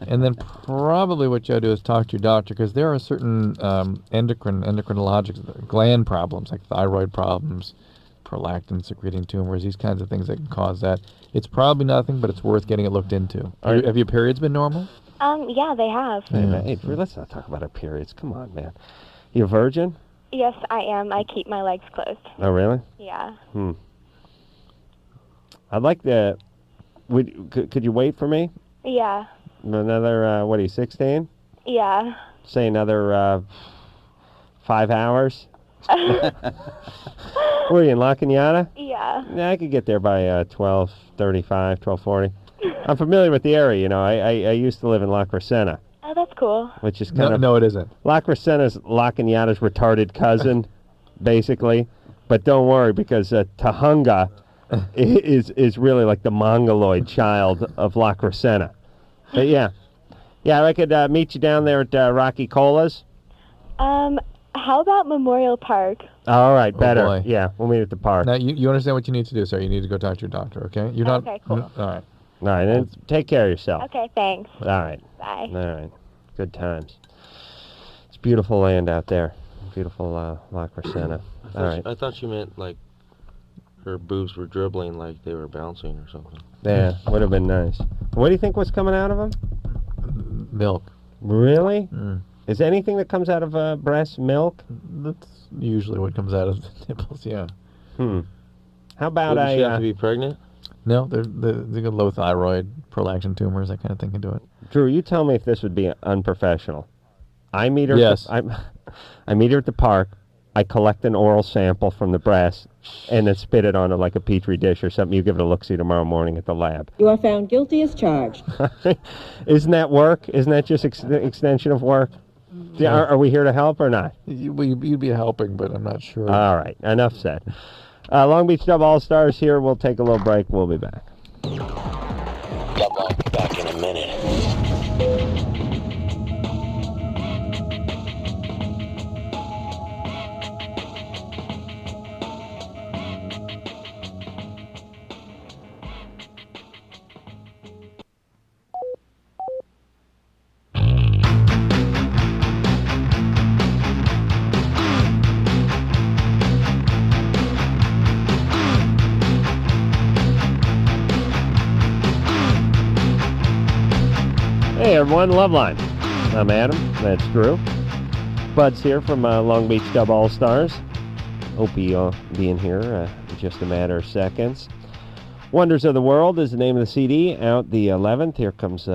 And then probably what you ought to do is talk to your doctor, because there are certain endocrinologic gland problems, like thyroid problems, prolactin secreting tumors, these kinds of things that can cause that. It's probably nothing, but it's worth getting it looked into. Have your periods been normal? Yeah, they have. Hey, let's not talk about our periods. Come on, man. You a virgin? Yes, I am. I keep my legs closed. Oh, really? Yeah. I'd like to... Could you wait for me? Yeah. Another, what are you, 16? Yeah. Say another 5 hours? Where are you, in La Cañada? Yeah. Yeah, I could get there by 12:35, 12:40. I'm familiar with the area, you know. I used to live in La Crescenta, Oh, that's cool. which is kind of... No, it isn't. La Crescenta's La Cañada's retarded cousin, basically. But don't worry, because Tahunga is really like the mongoloid child of La Crescenta. But yeah, I could meet you down there at Rocky Cola's. How about Memorial Park? All right, better. boy. Yeah, we'll meet at the park. Now, you understand what you need to do, sir. You need to go talk to your doctor, okay? You're not... Okay, cool. All right. All right, then take care of yourself. Okay, thanks. All right. Bye. All right. Good times. It's beautiful land out there. Beautiful La Crescenta. All right. I thought you meant like her boobs were dribbling like they were bouncing or something. Yeah, would have been nice. What do you think was coming out of them? Milk. Really? Is anything that comes out of breast milk? That's usually what comes out of the nipples, yeah. How about Wouldn't she have to be pregnant? No, they got low thyroid, prolactin tumors, that kind of thing can do it. Drew, you tell me if this would be unprofessional. I meet her. Yes. I meet her at the park. I collect an oral sample from the breast and then spit it on like a petri dish or something. You give it a look-see tomorrow morning at the lab. You are found guilty as charged. Isn't that work? Isn't that just extension of work? Yeah. Are we here to help or not? You'd be helping, but I'm not sure. All right. Enough said. Long Beach Dub Allstars here. We'll take a little break. We'll be back. LoveLine be back in a minute. Hey everyone, LoveLine. I'm Adam. That's Drew. Bud's here from Long Beach Dub Allstars. Hope you'll be in here in just a matter of seconds. Wonders of the World is the name of the CD, out the 11th. Here comes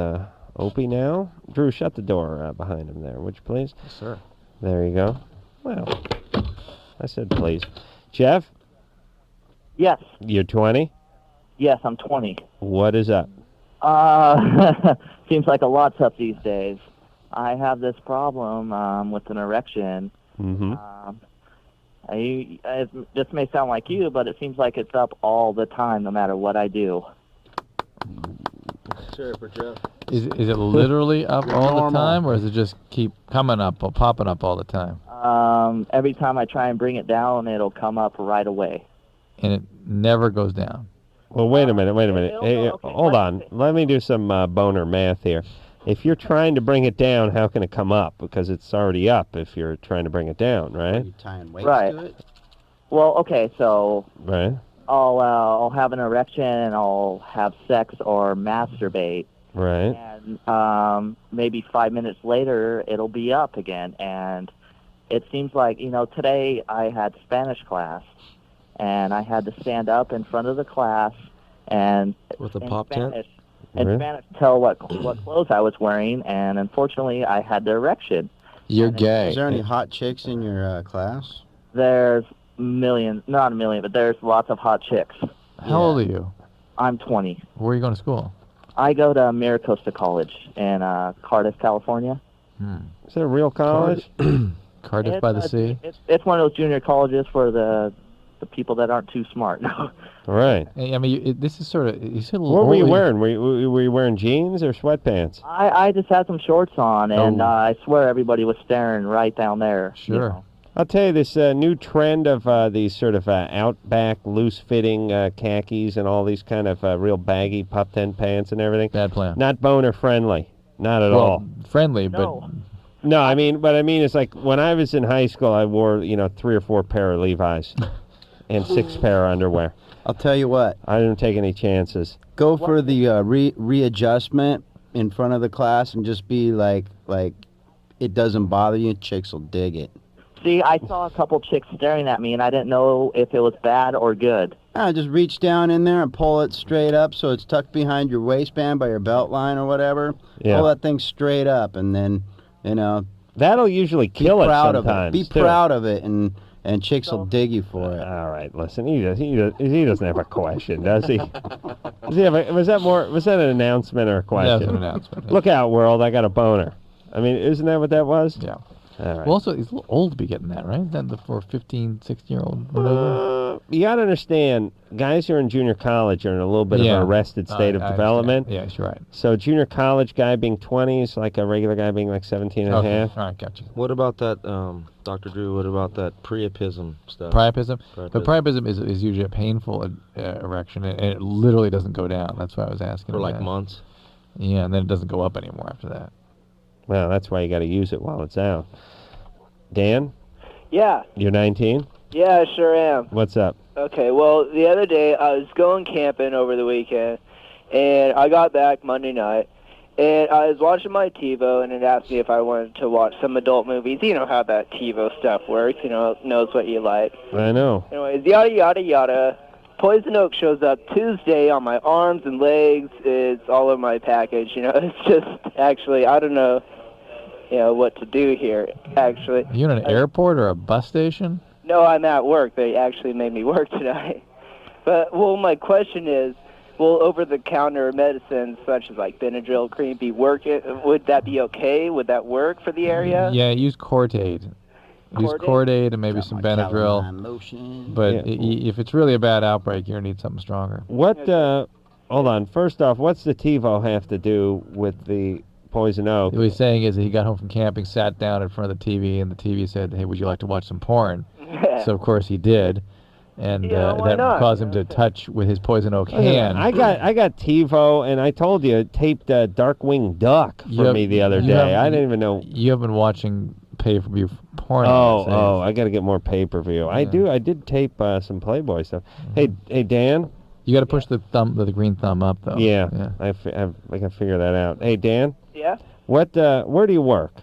Opie now. Drew, shut the door behind him there, would you please? Yes, sir. There you go. Well, I said please. Jeff? Yes. You're 20? Yes, I'm 20. What is up? Seems like a lot's up these days. I have this problem with an erection. Mm-hmm. This may sound like you, but it seems like it's up all the time, no matter what I do. Sure, for Jeff. Is it literally up all the time, or does it just keep coming up or popping up all the time? Every time I try and bring it down, it'll come up right away. And it never goes down? Well, wait a minute. Hey, hold on. Let me do some boner math here. If you're trying to bring it down, how can it come up? Because it's already up if you're trying to bring it down, right? You tying weights Right. to it? Well, okay, so Right. I'll have an erection and I'll have sex or masturbate, Right. and maybe 5 minutes later it'll be up again. And it seems like, today I had Spanish class, and I had to stand up in front of the class and With a in pop tent? Spanish, in Really? Spanish tell what clothes I was wearing, and unfortunately I had the erection. You're gay. Is there any hot chicks in your class? There's millions, not a million, but there's lots of hot chicks. How old are you? I'm 20. Where are you going to school? I go to Miracosta College in Cardiff, California. Is it a real college? Cardiff by the sea? It's one of those junior colleges for the people that aren't too smart. Right. Hey, I mean, this is sort of... You said a little What were you early- wearing? Were you wearing jeans or sweatpants? I just had some shorts on, and Oh. I swear everybody was staring right down there. Sure. I'll tell you this new trend of these sort of outback, loose-fitting khakis and all these kind of real baggy pup-tent pants and everything. Bad plan. Not boner-friendly. Not at Well, all. friendly, but No, I mean, what I mean is like when I was in high school, I wore 3 or 4 pair of Levi's and 6 pair of underwear. I'll tell you what. I didn't take any chances. Go for the readjustment in front of the class and just be like it doesn't bother you. Chicks will dig it. See, I saw a couple chicks staring at me, and I didn't know if it was bad or good. Just reach down in there and pull it straight up so it's tucked behind your waistband by your belt line or whatever. Yeah. Pull that thing straight up, and then, that'll usually kill it sometimes. Be too. proud of it, and chicks will dig you for it. All right, listen, he doesn't have a question, does he? Does he have was that an announcement or a question? That was an announcement. Yeah. Look out, world! I got a boner. I mean, isn't that what that was? Yeah. All right. Well, also, he's a little old to be getting that, right? Then for 15, 16-year-old, whatever. You got to understand, guys who are in junior college are in a little bit of an arrested state of development. Yeah, you're right. So junior college guy being 20 is like a regular guy being like 17 and a half. All right, gotcha. What about that, Dr. Drew? What about that priapism stuff? Priapism? The priapism is usually a painful erection, and it literally doesn't go down. That's why I was asking. For him like that. months? Yeah, and then it doesn't go up anymore after that. Well, that's why you got to use it while it's out. Dan? Yeah. You're 19? Yeah, I sure am. What's up? Okay, well, the other day I was going camping over the weekend, and I got back Monday night, and I was watching my TiVo, and it asked me if I wanted to watch some adult movies. You know how that TiVo stuff works, knows what you like. I know. Anyways, yada, yada, yada. Poison Oak shows up Tuesday on my arms and legs. It's all over my package, It's just, actually, I don't know, what to do here, actually. Are you in an airport or a bus station? No, I'm at work. They actually made me work tonight. But, my question is, will over-the-counter medicines such as like Benadryl cream would that be okay? Would that work for the area? Yeah, use Cordaid. Use Cordaid and maybe some Benadryl. But if it's really a bad outbreak, you're going to need something stronger. What, hold on. First off, what's the TiVo have to do with the Poison Oak? What he's saying is that he got home from camping, sat down in front of the TV, and the TV said, hey, would you like to watch some porn? So, of course, he did. And that caused him to touch with his Poison Oak hand. I got TiVo, and I told you, it taped Darkwing Duck for me the other day. I didn't even know. You have been watching pay-per-view porn. I got to get more pay-per-view. Yeah. I did tape some Playboy stuff. Hey, Dan? You got to push the green thumb up, though. Yeah. I can figure that out. Hey, Dan? Yeah? Where do you work?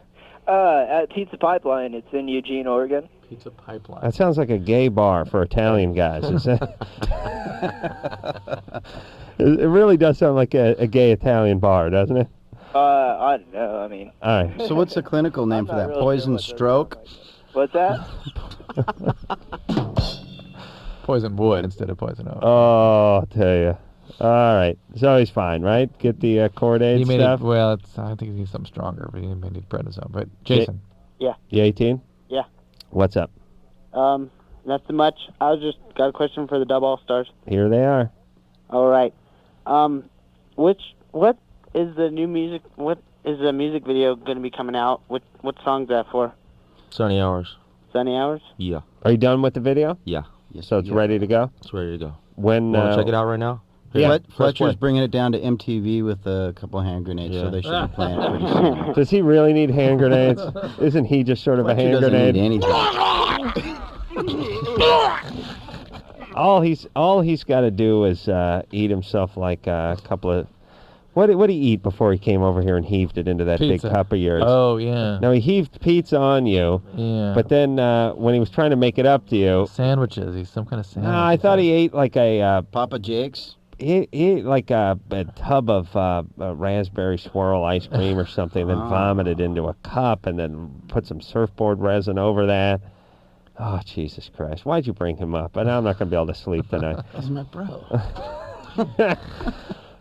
At Pizza Pipeline. It's in Eugene, Oregon. Pizza Pipeline. That sounds like a gay bar for Italian guys. Is that? It really does sound like a gay Italian bar, doesn't it? I don't know. I mean. All right. So what's the clinical name for that? Poison stroke? What's that? Poison wood instead of poison oak. Oh, I'll tell you. All right. So he's fine, right? Get the Cordaid stuff? I think he needs something stronger, but he may need prednisone. But Jason. Yeah. You 18? Yeah. What's up? Nothing much. I was just got a question for the Dub Allstars. Here they are. All right. What is the new music? What is the music video going to be coming out? What song's that for? Sunny Hours. Sunny Hours? Yeah. Are you done with the video? Yeah. So it's ready to go? It's ready to go. When? Want to check it out right now? Yeah. Fletcher's bringing it down to MTV with a couple hand grenades, so they should be playing it pretty soon. Does he really need hand grenades? Isn't he just sort of a hand grenade? Need anything. All he's got to do is eat himself like a couple of. What did he eat before he came over here and heaved it into that Pizza. big cup of yours? Oh, yeah. No, he heaved pizza on you. Yeah. But then when he was trying to make it up to you. Sandwiches. He's some kind of sandwich. No, I thought he ate like a. Papa Jake's? He ate like a tub of raspberry swirl ice cream or something, then vomited into a cup and then put some surfboard resin over that. Oh, Jesus Christ. Why'd you bring him up? And I'm not going to be able to sleep tonight. That's my bro.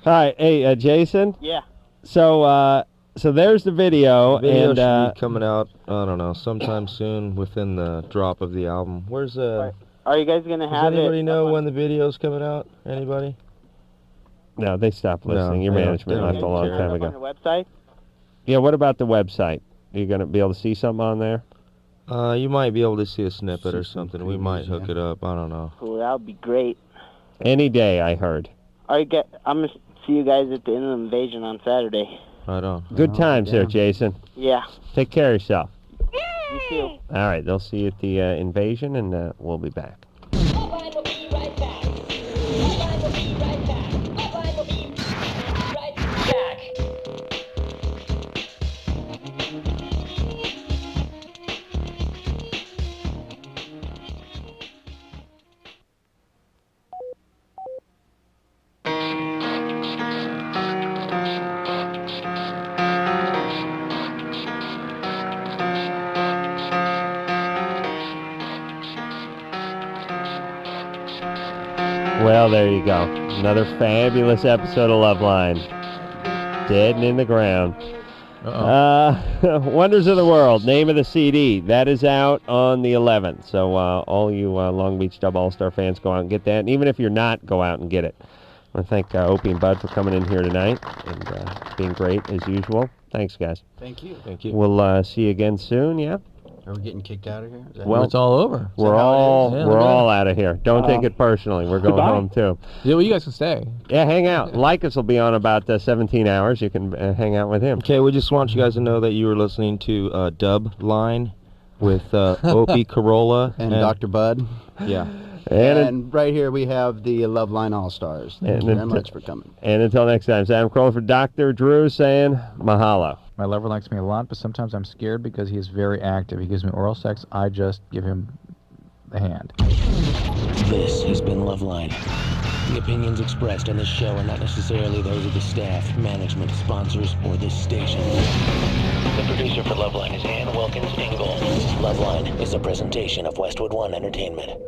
All right. Hey, Jason? Yeah. So there's the video. The video and should be coming out, I don't know, sometime soon within the drop of the album. Where's Are you guys going to have Does anybody know when the video's coming out? Anybody? No, they stopped listening. Your management left a long time ago. on your website? Yeah, what about the website? Are you going to be able to see something on there? You might be able to see a snippet or something. We might hook it up. I don't know. Cool, that would be great. Any day, I heard. I'm gonna see you guys at the end of the invasion on Saturday. Right on. Good times there, Jason. Yeah. Take care of yourself. You too. All right, they'll see you at the invasion, and we'll be back. Well, there you go. Another fabulous episode of LoveLine. Dead and in the ground. Wonders of the World, name of the CD. That is out on the 11th. So all you Long Beach Dub All-Star fans, go out and get that. And even if you're not, go out and get it. I want to thank Opie and Bud for coming in here tonight and being great as usual. Thanks, guys. Thank you. Thank you. We'll see you again soon, yeah? Are we getting kicked out of here? Well, it's all over. We're all out of here. Don't take it personally. We're going Goodbye. home too. Yeah, well, you guys can stay. Yeah, hang out. Lycus will be on about 17 hours. You can hang out with him. Okay, we just want you guys to know that you were listening to Dub Line with Opie Corolla and Dr. Bud. Yeah. And right here we have the LoveLine All-Stars. Thank you very much for coming. And until next time, Sam Kroll for Dr. Drew saying mahalo. My lover likes me a lot, but sometimes I'm scared because he is very active. He gives me oral sex. I just give him the hand. This has been LoveLine. The opinions expressed on this show are not necessarily those of the staff, management, sponsors, or this station. The producer for LoveLine is Ann Wilkins Ingle. LoveLine is a presentation of Westwood One Entertainment.